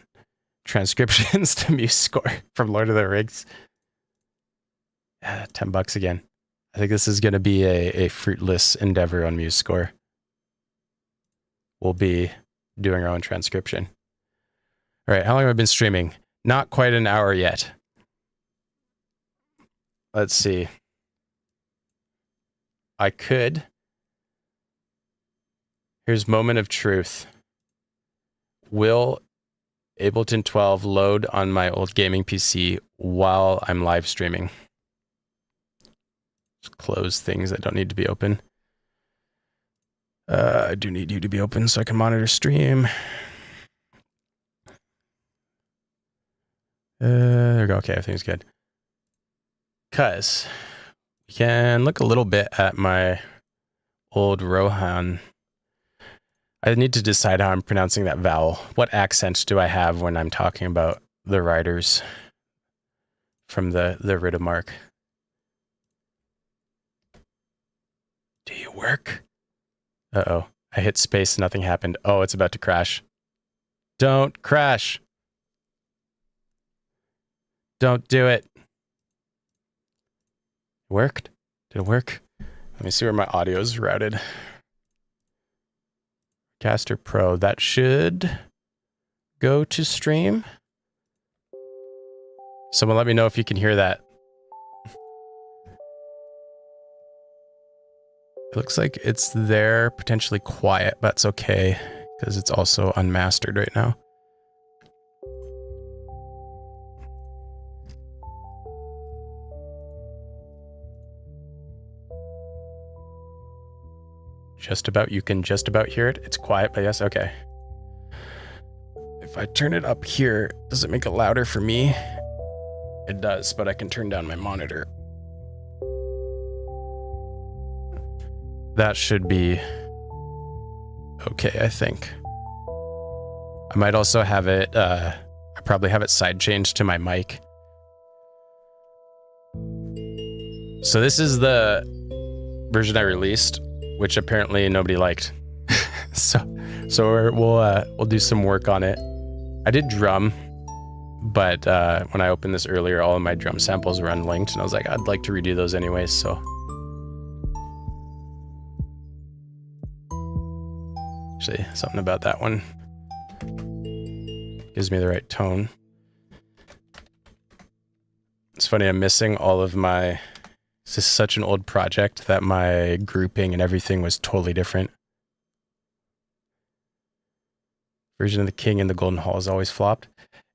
transcriptions to Muse Score from Lord of the Rings. $10 again. I think this is going to be a fruitless endeavor on Muse Score. We'll be doing our own transcription. All right, how long have I been streaming? Not quite an hour yet. Let's see. I could. Here's moment of truth. Will Ableton 12 load on my old gaming PC while I'm live streaming? Just close things that don't need to be open. I do need you to be open so I can monitor stream. There we go. Okay, everything's good. Because we can look a little bit at my old Rohan. I need to decide how I'm pronouncing that vowel. What accent do I have when I'm talking about the writers from the Riddermark? Do you work? Uh-oh. I hit space, nothing happened. Oh, it's about to crash. Don't crash. Don't do it. Worked? Did it work? Let me see where my audio is routed. Caster Pro. That should go to stream. Someone let me know if you can hear that. It looks like it's there, potentially quiet, but it's okay because it's also unmastered right now. Just about, you can just about hear it. It's quiet, but yes, okay. If I turn it up here, does it make it louder for me? It does, but I can turn down my monitor. That should be okay, I think. I might also have it, I probably have it side changed to my mic. So this is the version I released, which apparently nobody liked. so we'll do some work on it. I did drum, but when I opened this earlier, all of my drum samples were unlinked, and I was like, I'd like to redo those anyways, so. Actually, something about that one. Gives me the right tone. It's funny, I'm missing all of my... This is such an old project that my grouping and everything was totally different. Version of the King in the Golden Hall is always flopped.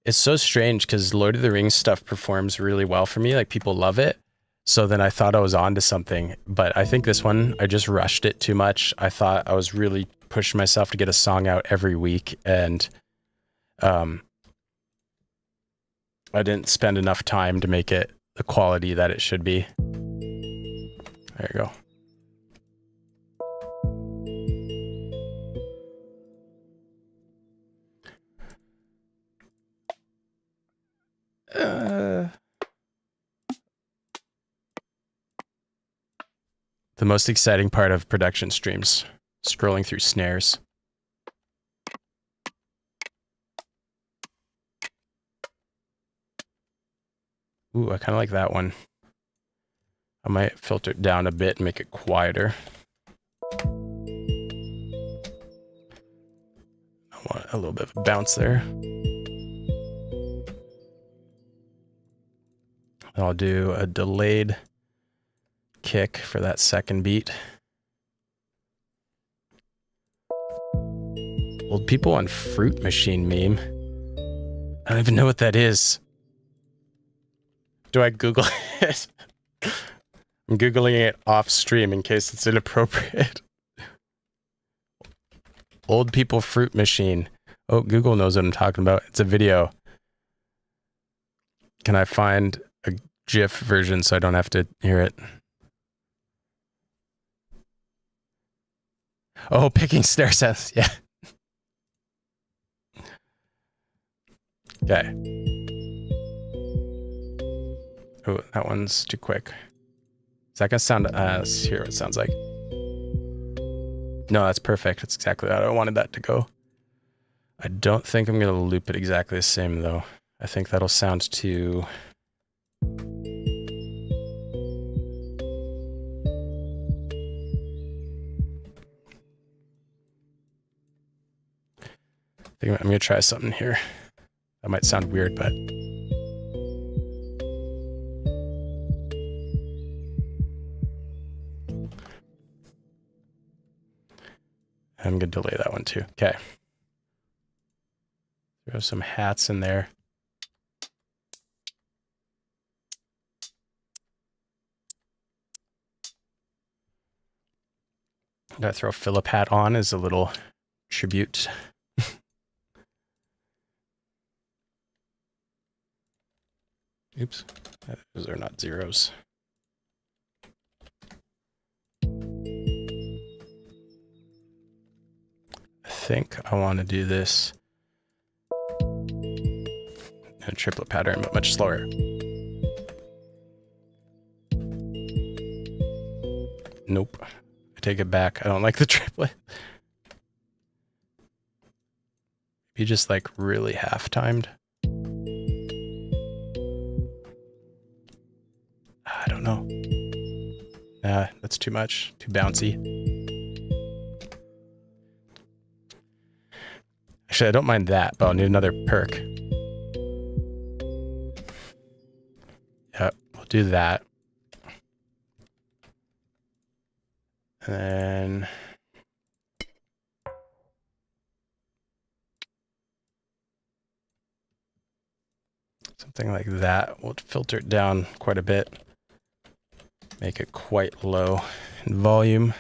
It's so strange because Lord of the Rings stuff performs really well for me. Like, people love it. So then I thought I was onto something. But I think this one, I just rushed it too much. I thought I was really pushing myself to get a song out every week. And I didn't spend enough time to make it the quality that it should be. There you go. The most exciting part of production streams, scrolling through snares. Ooh, I kind of like that one. I might filter it down a bit and make it quieter. I want a little bit of a bounce there. I'll do a delayed kick for that second beat. Old people on Fruit Machine meme. I don't even know what that is. Do I Google it? I'm Googling it off stream in case it's inappropriate. Old people Fruit Machine. Oh, Google knows what I'm talking about. It's a video. Can I find a GIF version so I don't have to hear it? Oh, picking snare sounds. Yeah. Okay. Oh, that one's too quick. Is that gonna sound? Let's hear what it sounds like. No, that's perfect. That's exactly how I wanted that to go. I don't think I'm gonna loop it exactly the same though. I think that'll sound too... I'm gonna try something here. That might sound weird, but... I'm gonna delay that one too. Okay. Throw some hats in there. Gotta throw a Phillip hat on as a little tribute. Oops, those are not zeros. I think I want to do this in a triplet pattern, but much slower. Nope, I take it back. I don't like the triplet. Maybe just like really half-timed. I don't know. Nah, that's too much. Too bouncy. Actually, I don't mind that, but I'll need another perk. Yep, we'll do that. And then... something like that. We'll filter it down quite a bit. Make it quite low in volume.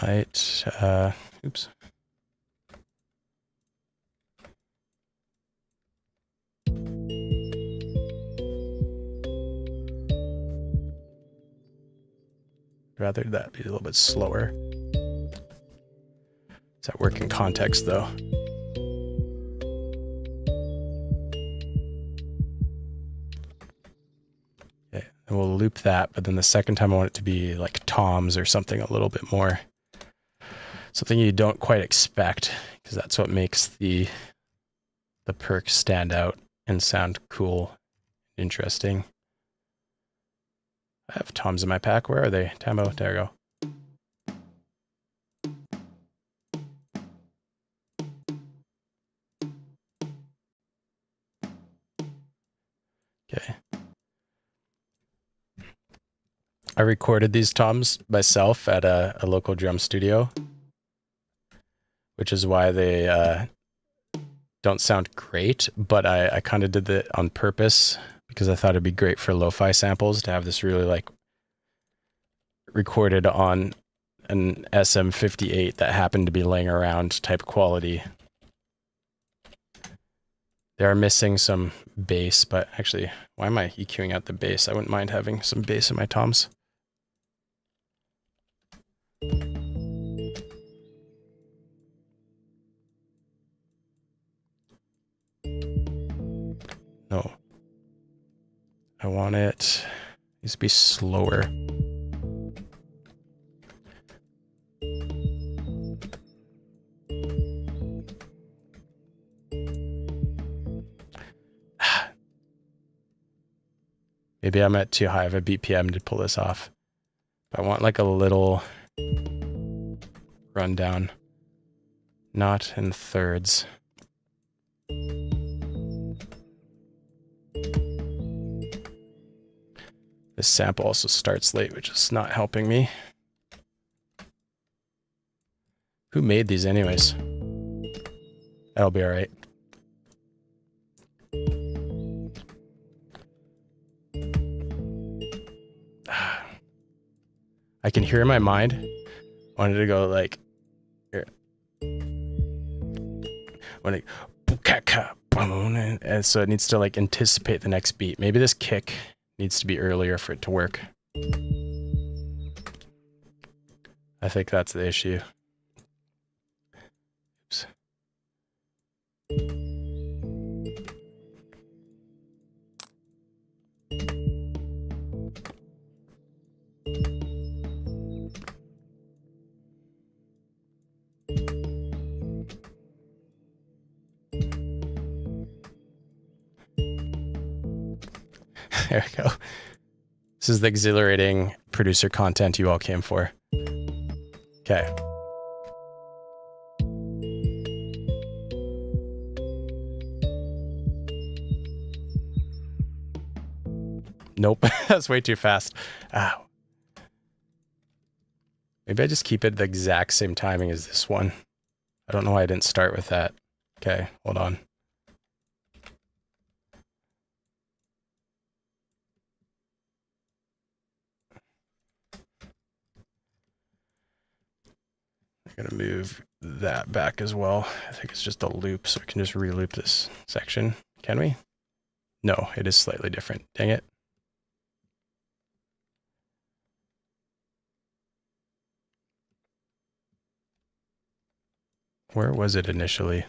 Might, oops. Rather that be a little bit slower. Does that work in context though? Okay, and we'll loop that, but then the second time I want it to be like toms or something a little bit more. Something you don't quite expect, because that's what makes the the perks stand out and sound cool, interesting. I have toms in my pack. Where are they? Tambo, there we go. Okay. I recorded these toms myself at a local drum studio, which is why they don't sound great, but I kind of did that on purpose because I thought it'd be great for lo-fi samples to have this really like recorded on an SM58 that happened to be laying around type quality. They are missing some bass, but actually, why am I EQing out the bass? I wouldn't mind having some bass in my toms. No. I want it needs to be slower. Maybe I'm at too high of a BPM to pull this off. But I want like a little rundown, not in thirds. This sample also starts late, which is not helping me. Who made these anyways? That'll be all right. I can hear in my mind. I wanted to go like here. When and so it needs to like anticipate the next beat. Maybe this kick needs to be earlier for it to work. I think that's the issue. Oops. There we go. This is the exhilarating producer content you all came for. Okay. Nope, that's way too fast. Ow. Maybe I just keep it the exact same timing as this one. I don't know why I didn't start with that. Okay, hold on. I'm gonna move that back as well. I think it's just a loop, so we can just re-loop this section. Can we? No, it is slightly different. Dang it. Where was it initially?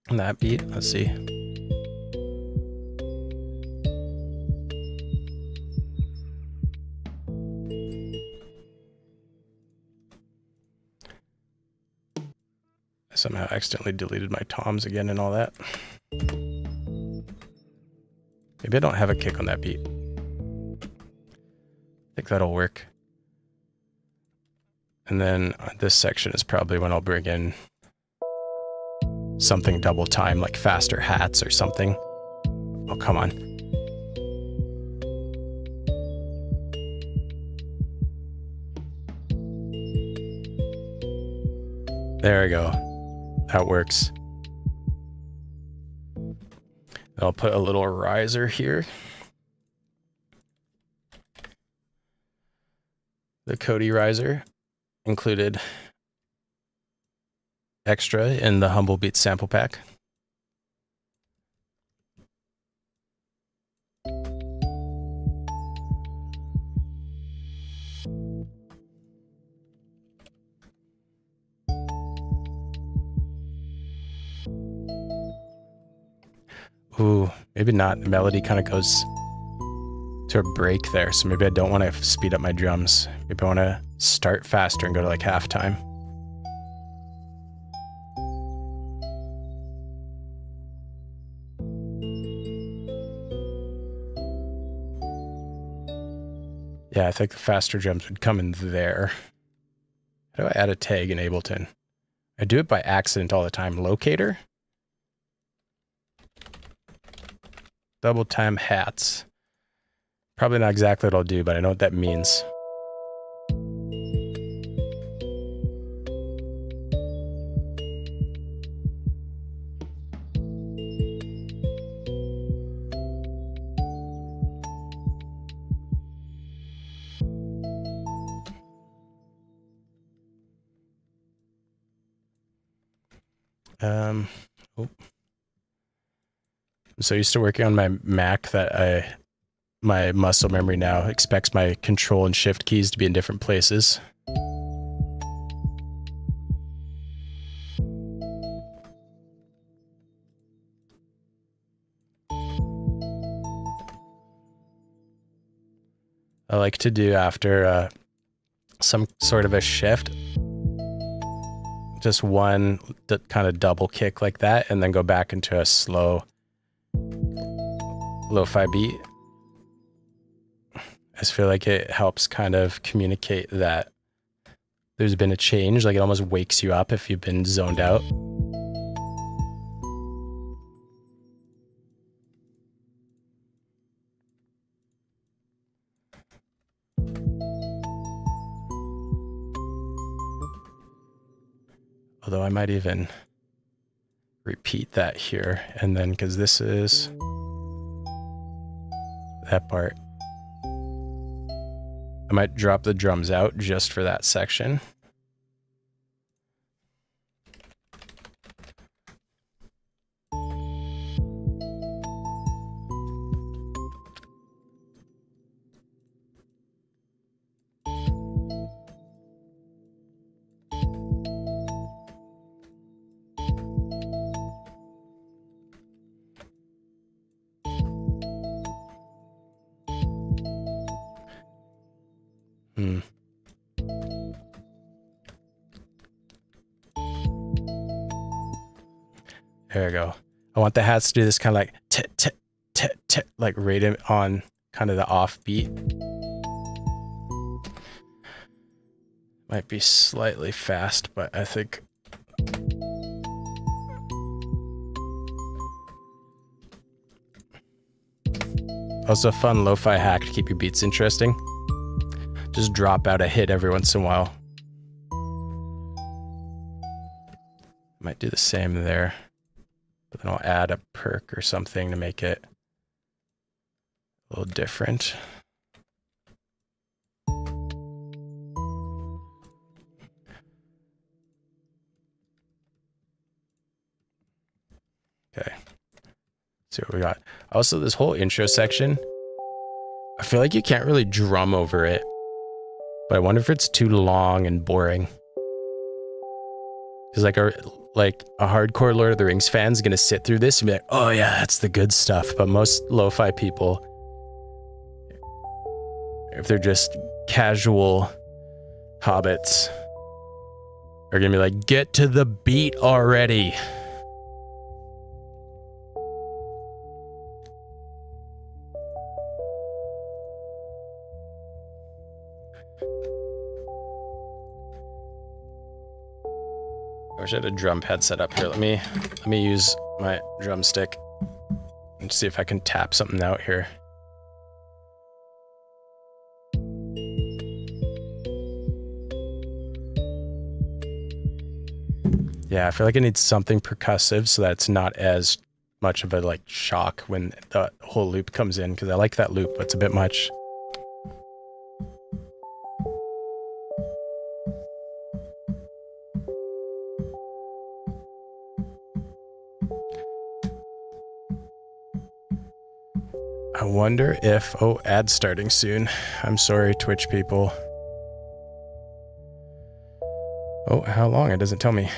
On that beat? Let's see. I somehow accidentally deleted my toms again and all that. Maybe I don't have a kick on that beat. I think that'll work. And then this section is probably when I'll bring in something double time, like faster hats or something. Oh, come on. There we go. That works. I'll put a little riser here. The Cody riser included extra in the Humble Beats sample pack. Ooh, maybe not. The melody kind of goes to a break there, so maybe I don't want to speed up my drums. Maybe I want to start faster and go to like halftime. Yeah, I think the faster drums would come in there. How do I add a tag in Ableton? I do it by accident all the time. Locator. Double time hats. Probably not exactly what I'll do, but I know what that means. I'm so used to working on my Mac that my muscle memory now expects my control and shift keys to be in different places. I like to do after some sort of a shift, just one kind of double kick like that, and then go back into a slow lo-fi beat. I just feel like it helps kind of communicate that there's been a change. Like it almost wakes you up if you've been zoned out. Although I might even repeat that here, and then because this is that part, I might drop the drums out just for that section. There we go. I want the hats to do this kind of like tit, tit, tit, tit, like right on kind of the offbeat. Might be slightly fast, but I think also a fun lo-fi hack to keep your beats interesting. Just drop out a hit every once in a while. Might do the same there, but then I'll add a perk or something to make it a little different. Okay, see what we got. Also, this whole intro section, I feel like you can't really drum over it, but I wonder if it's too long and boring. Because like a hardcore Lord of the Rings fan is gonna sit through this and be like, oh yeah, that's the good stuff. But most lo-fi people, if they're just casual hobbits, are gonna be like, get to the beat already. I wish I had a drum pad set up here. Let me use my drumstick and see if I can tap something out here. Yeah, I feel like I need something percussive so that it's not as much of a like shock when the whole loop comes in, because I like that loop, but it's a bit much. I wonder if, oh, ad's starting soon. I'm sorry, Twitch people. Oh, how long? It doesn't tell me.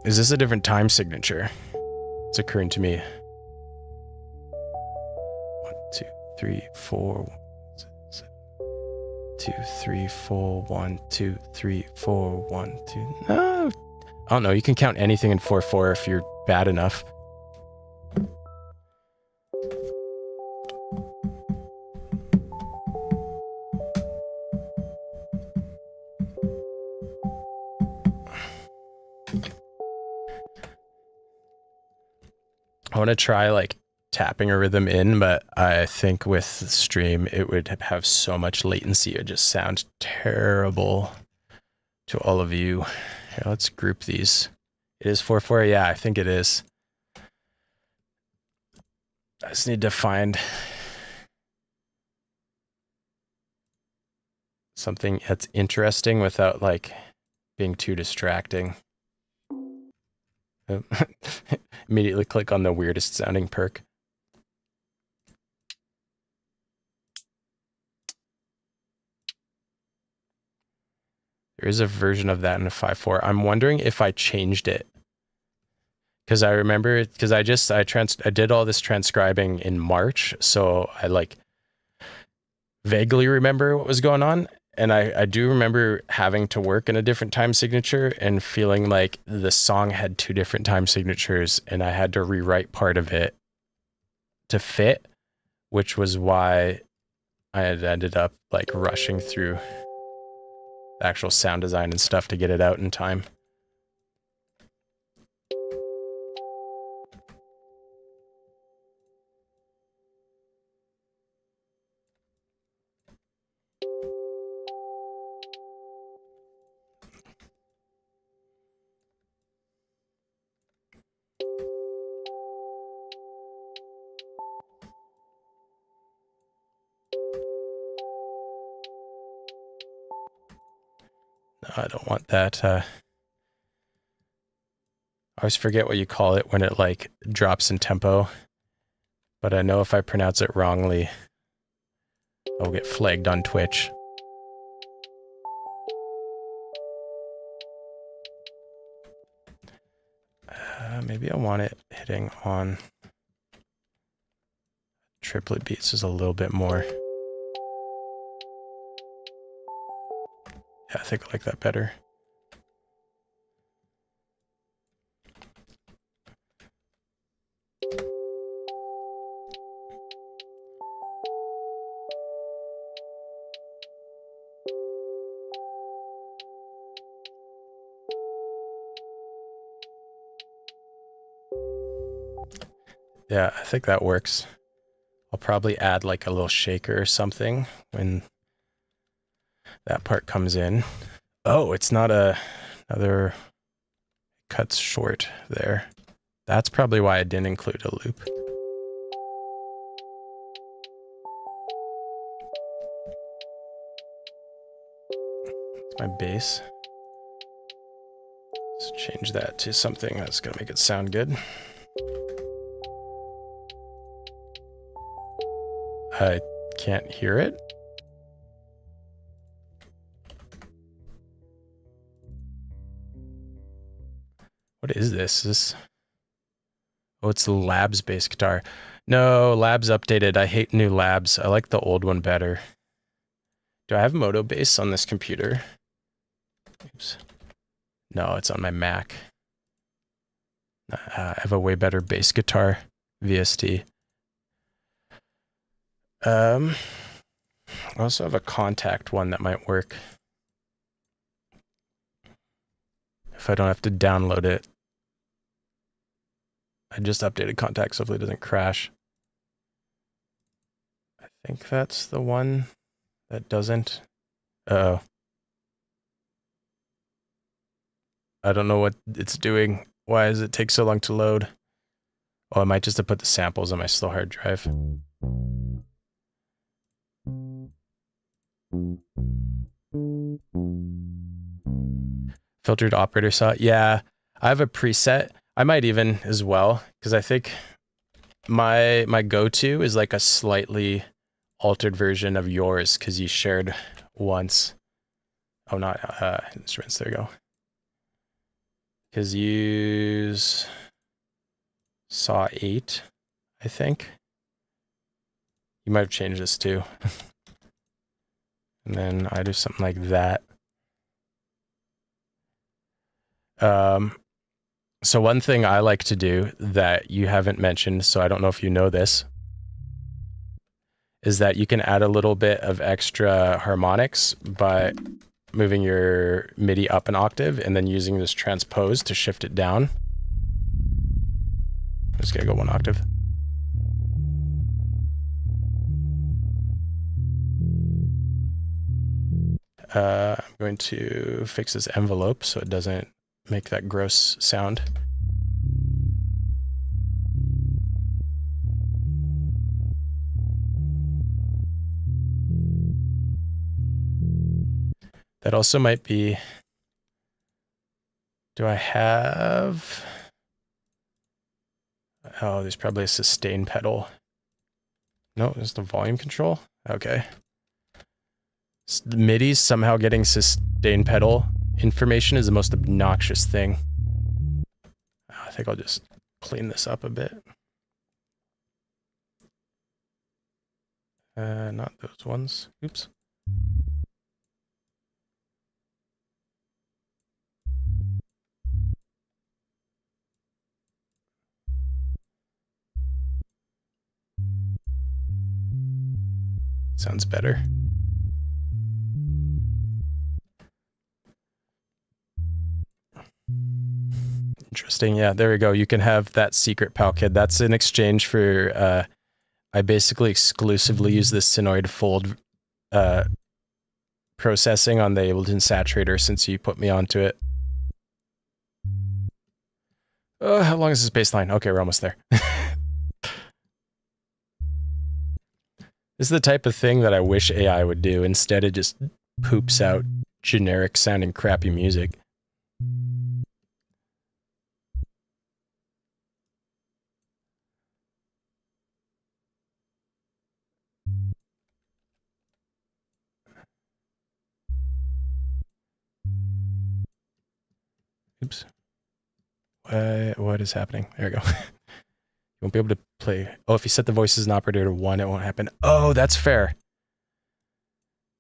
Is this a different time signature? It's occurring to me. 1, 2, 3, 4. 2, 3, 4, 1, 2, 3, 4, 1, 2. No, I don't know. You can count anything in 4/4 if you're bad enough. I want to try like tapping a rhythm in, but I think with stream it would have so much latency. It would just sound terrible to all of you. Here, let's group these. It is 4/4. Yeah, I think it is. I just need to find something that's interesting without like being too distracting. Immediately click on the weirdest sounding perk. There is a version of that in a 5/4. I'm wondering if I changed it. Because I remember, because I did all this transcribing in March, so I like vaguely remember what was going on. And I do remember having to work in a different time signature and feeling like the song had 2 different time signatures and I had to rewrite part of it to fit, which was why I had ended up like rushing through the actual sound design and stuff to get it out in time. No, I don't want that. I always forget what you call it when it like drops in tempo, but I know if I pronounce it wrongly, I'll get flagged on Twitch. Maybe I want it hitting on triplet beats is a little bit more. Yeah, I think I like that better. Yeah, I think that works. I'll probably add like a little shaker or something when that part comes in. Oh, it's not another cuts short there. That's probably why I didn't include a loop. It's my bass. Let's change that to something that's gonna make it sound good. I can't hear it. What is this? Oh, it's the Labs bass guitar. No, Labs updated. I hate new Labs. I like the old one better. Do I have Moto bass on this computer? Oops. No, it's on my Mac. I have a way better bass guitar, VST. I also have a Contact one that might work. If I don't have to download it. I just updated Contacts, hopefully it doesn't crash. I think that's the one that doesn't. Uh-oh. I don't know what it's doing. Why does it take so long to load? Oh, I might just have put the samples on my slow hard drive. Filtered operator saw. Yeah, I have a preset. I might even as well, because I think my go-to is like a slightly altered version of yours, because you shared once. Oh, not instruments. There you go. Because you use saw 8, I think. You might have changed this too. And then I do something like that. So one thing I like to do that you haven't mentioned, so I don't know if you know this, is that you can add a little bit of extra harmonics by moving your MIDI up an octave and then using this transpose to shift it down. Just gotta go 1 octave. I'm going to fix this envelope so it doesn't make that gross sound. That also might be... Do I have... Oh, there's probably a sustain pedal. No, it's the volume control? Okay. MIDI's somehow getting sustain pedal information is the most obnoxious thing. I think I'll just clean this up a bit. Not those ones. Oops. Sounds better. Interesting. Yeah, there we go. You can have that secret PAL kit. That's in exchange for, I basically exclusively use this Synoid fold processing on the Ableton Saturator since you put me onto it. How long is this bass line? Okay, we're almost there. This is the type of thing that I wish AI would do. Instead, it just poops out generic sounding crappy music. Oops. What is happening? There we go. You won't be able to play. Oh, if you set the voices and operator to 1, it won't happen. Oh, that's fair.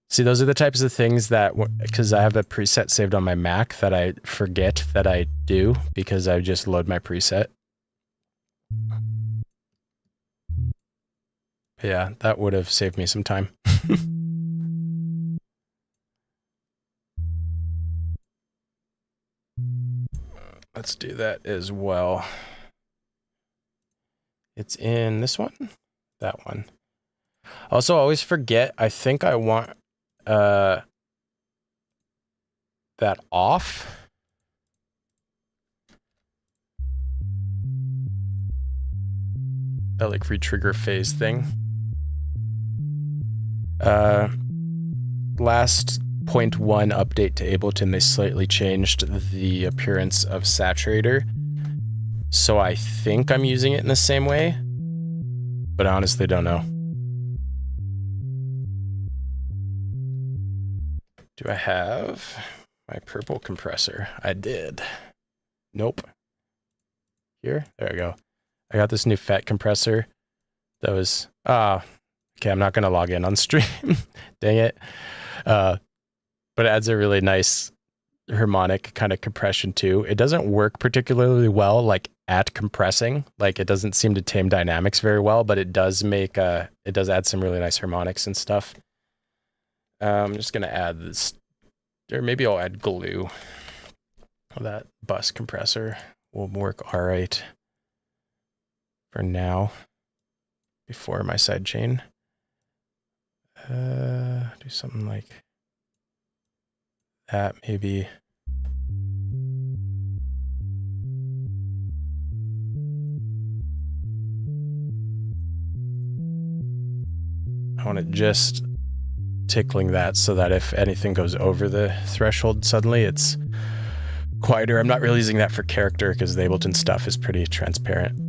See, those are the types of things that, because I have a preset saved on my Mac that I forget that I do because I just load my preset. Yeah, that would have saved me some time. Let's do that as well. It's in this one, that one. Also, always forget, I think I want that off. That like re-trigger phase thing. Last 0.1 update to Ableton, they slightly changed the appearance of Saturator. So I think I'm using it in the same way, but I honestly don't know. Do I have my purple compressor? I did. Nope. Here? There we go. I got this new fat compressor that was... okay, I'm not going to log in on stream. Dang it. But it adds a really nice harmonic kind of compression too. It doesn't work particularly well like at compressing. Like it doesn't seem to tame dynamics very well, but it does make it does add some really nice harmonics and stuff. I'm just gonna add this, or maybe I'll add glue. That bus compressor will work all right for now before my sidechain. Do something like that maybe. I want it just tickling that so that if anything goes over the threshold suddenly, it's quieter. I'm not really using that for character because the Ableton stuff is pretty transparent.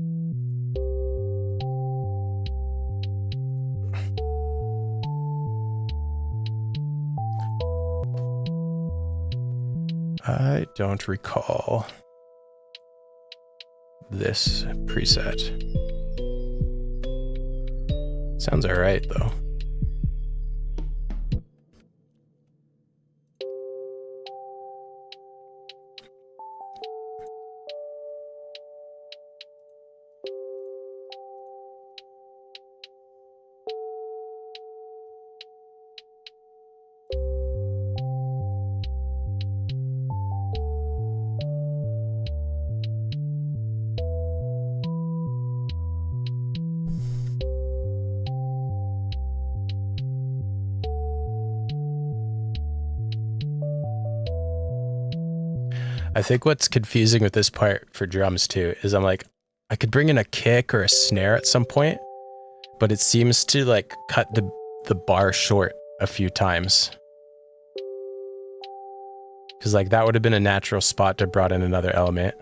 I don't recall this preset. Sounds all right, though. I think what's confusing with this part for drums too is I'm like, I could bring in a kick or a snare at some point, but it seems to like cut the bar short a few times. Because like that would have been a natural spot to brought in another element.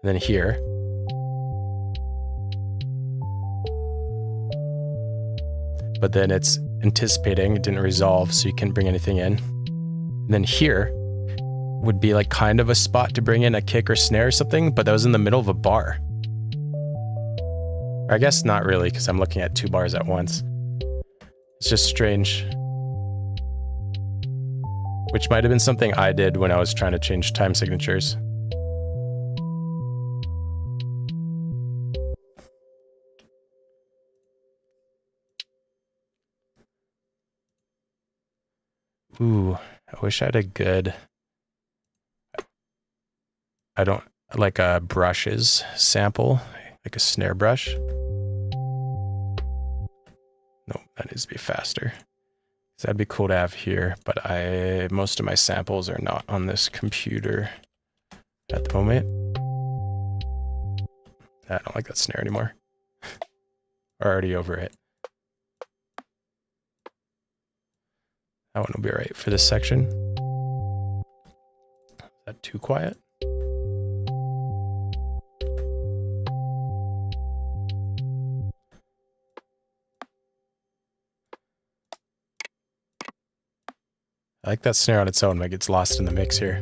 And then here. But then it's anticipating, it didn't resolve, so you couldn't bring anything in. And then here would be like kind of a spot to bring in a kick or snare or something, but that was in the middle of a bar. Or I guess not really, because I'm looking at 2 bars at once. It's just strange. Which might have been something I did when I was trying to change time signatures. Ooh, I wish I had a good... I don't... like a brushes sample, like a snare brush. No, that needs to be faster. So that'd be cool to have here, but most of my samples are not on this computer at the moment. I don't like that snare anymore. Already over it. That one will be right for this section. Is that too quiet? I like that snare on its own, but it gets lost in the mix here.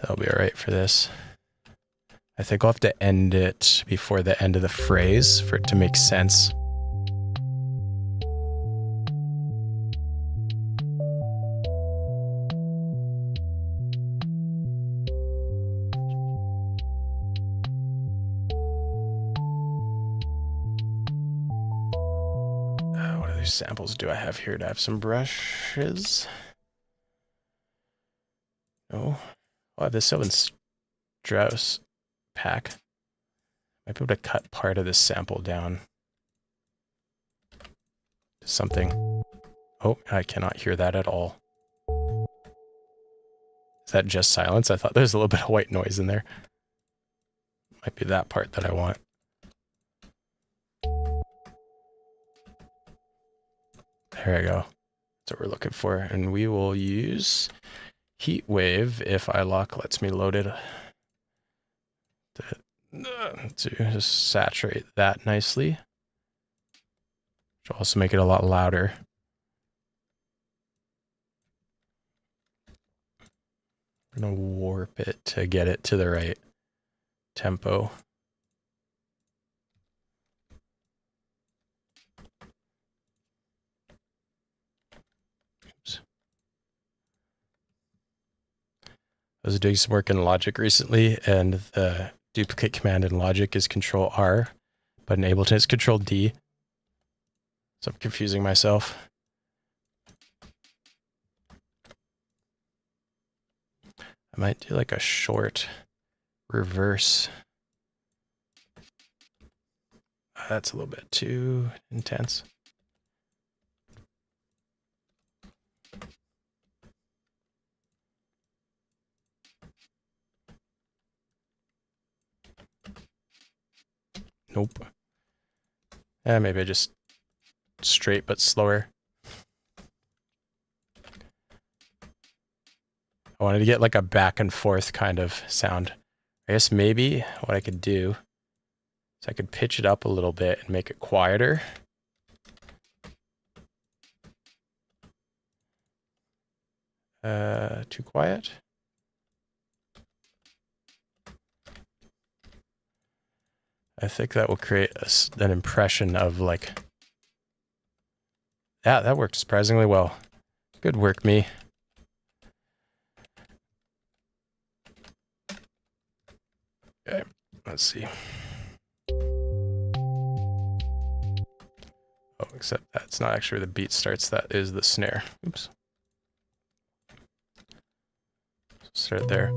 That'll be all right for this. I think I'll have to end it before the end of the phrase for it to make sense. What other samples do I have here? Do I have some brushes? No. Oh, I have this Sylvan Strauss pack. Might be able to cut part of this sample down to something. Oh, I cannot hear that at all. Is that just silence? I thought there was a little bit of white noise in there. Might be that part that I want. There we go. That's what we're looking for. And we will use Heat Wave if iLock lets me load it to just saturate that nicely. Which will also make it a lot louder. I'm gonna warp it to get it to the right tempo. Oops. I was doing some work in Logic recently, and the duplicate command in Logic is Control R, but in Ableton it's Control D. So I'm confusing myself. I might do like a short reverse. That's a little bit too intense. Nope. Maybe I just straight but slower. I wanted to get like a back and forth kind of sound. I guess maybe what I could do is I could pitch it up a little bit and make it quieter. Too quiet? I think that will create an impression of like, yeah, that worked surprisingly well. Good work, me. Okay, let's see. Oh, except that's not actually where the beat starts. That is the snare. Oops. Start there.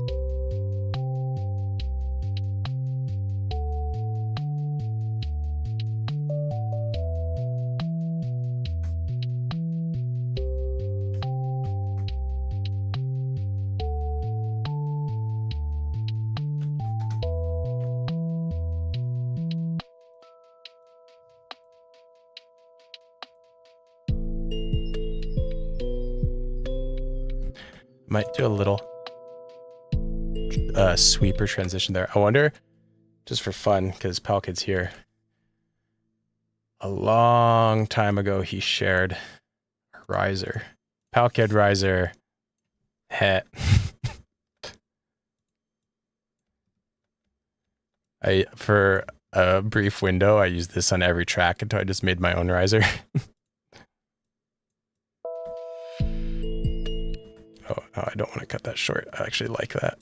Might do a little sweeper transition there. I wonder, just for fun, because Palkid's here. A long time ago, he shared riser. Palkid riser. Het. For a brief window, I used this on every track until I just made my own riser. Oh, no, I don't want to cut that short. I actually like that.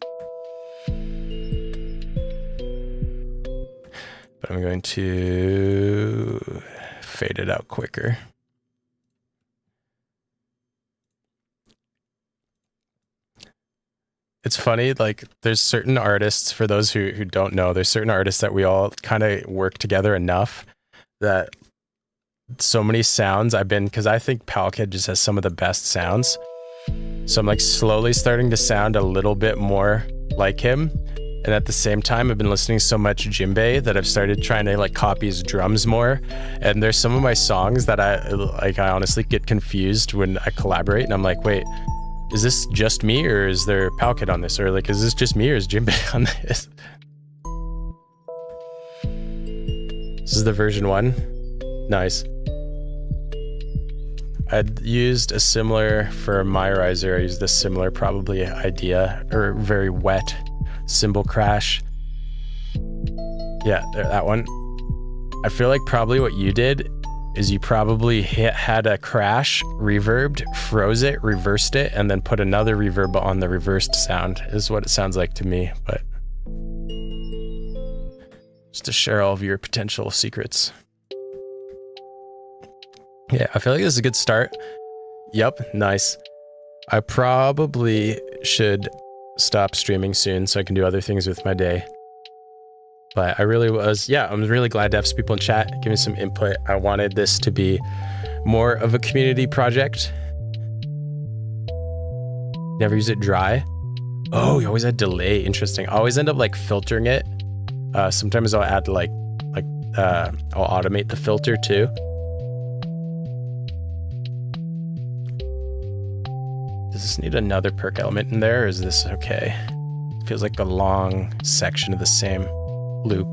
But I'm going to fade it out quicker. It's funny, like there's certain artists, for those who don't know, there's certain artists that we all kind of work together enough that so many sounds because I think Palkid just has some of the best sounds. So I'm like slowly starting to sound a little bit more like him. And at the same time, I've been listening so much djembe that I've started trying to like copy his drums more. And there's some of my songs that I honestly get confused when I collaborate, and I'm like, wait, is this just me or is there Palkid on this? Or like, is this just me or is djembe on this? This is the version 1. Nice. I'd used a similar for my riser. I used a similar probably idea, or very wet cymbal crash. Yeah, that one. I feel like probably what you did is you probably had a crash, reverbed, froze it, reversed it, and then put another reverb on the reversed sound, is what it sounds like to me. But just to share all of your potential secrets. Yeah, I feel like this is a good start. Yep, nice. I probably should stop streaming soon so I can do other things with my day. But I really I'm really glad to have some people in chat give me some input. I wanted this to be more of a community project. Never use it dry. Oh, you always had delay. Interesting. I always end up like filtering it. Sometimes I'll add I'll automate the filter too. Does this need another perk element in there, or is this okay? It feels like a long section of the same loop.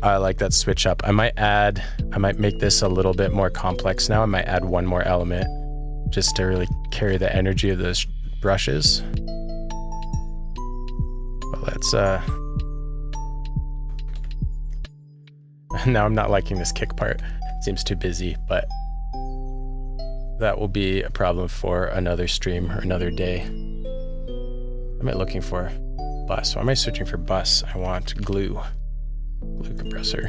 I like that switch up. I might make this a little bit more complex now. I might add one more element just to really carry the energy of those brushes. But let's now I'm not liking this kick part. It seems too busy, but that will be a problem for another stream or another day. What am I looking for? Bus. Why am I searching for bus? I want glue compressor.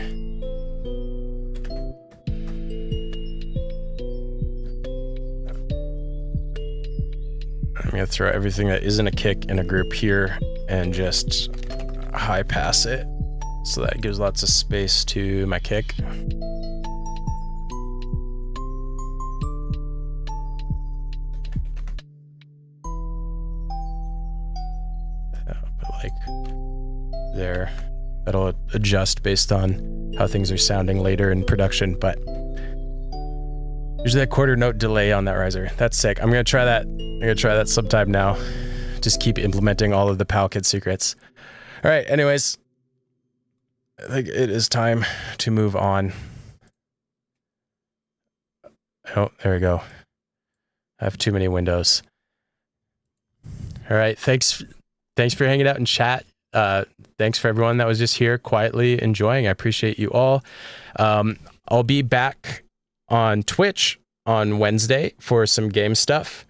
I'm gonna throw everything that isn't a kick in a group here and just high pass it. So that gives lots of space to my kick. Put like there. That'll adjust based on how things are sounding later in production, but usually a quarter note delay on that riser. That's sick. I'm gonna try that sometime now. Just keep implementing all of the Palkid secrets. All right, anyways. I think it is time to move on. Oh, there we go. I have too many windows. All right, thanks for hanging out in chat. Thanks for everyone that was just here quietly enjoying. I appreciate you all. I'll be back on Twitch on Wednesday for some game stuff.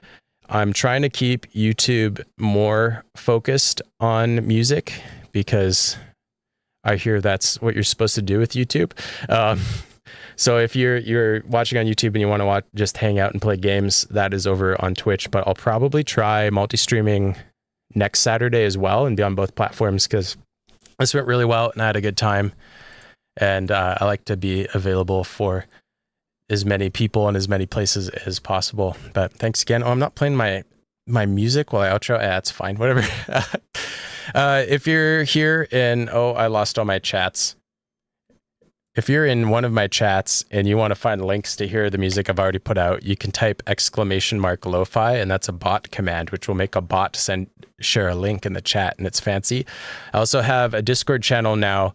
I'm trying to keep YouTube more focused on music because I hear that's what you're supposed to do with YouTube. So if you're watching on YouTube and you want to just hang out and play games, that is over on Twitch. But I'll probably try multi-streaming next Saturday as well and be on both platforms because this went really well and I had a good time. And I like to be available for as many people and as many places as possible. But thanks again. Oh, I'm not playing my music while I outro. That's fine. Whatever. If you're here in, I lost all my chats. If you're in one of my chats and you want to find links to hear the music I've already put out, you can type !Lofi, and that's a bot command, which will make a bot share a link in the chat, and it's fancy. I also have a Discord channel now,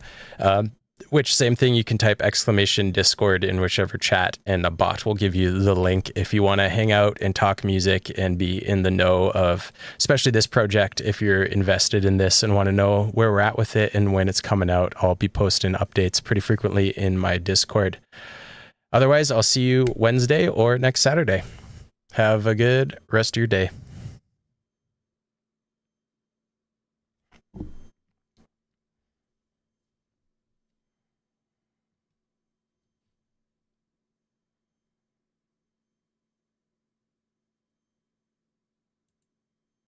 which same thing, you can type !Discord in whichever chat, and a bot will give you the link if you want to hang out and talk music and be in the know of, especially this project. If you're invested in this and want to know where we're at with it and when it's coming out, I'll be posting updates pretty frequently in my Discord. Otherwise, I'll see you Wednesday or next Saturday. Have a good rest of your day.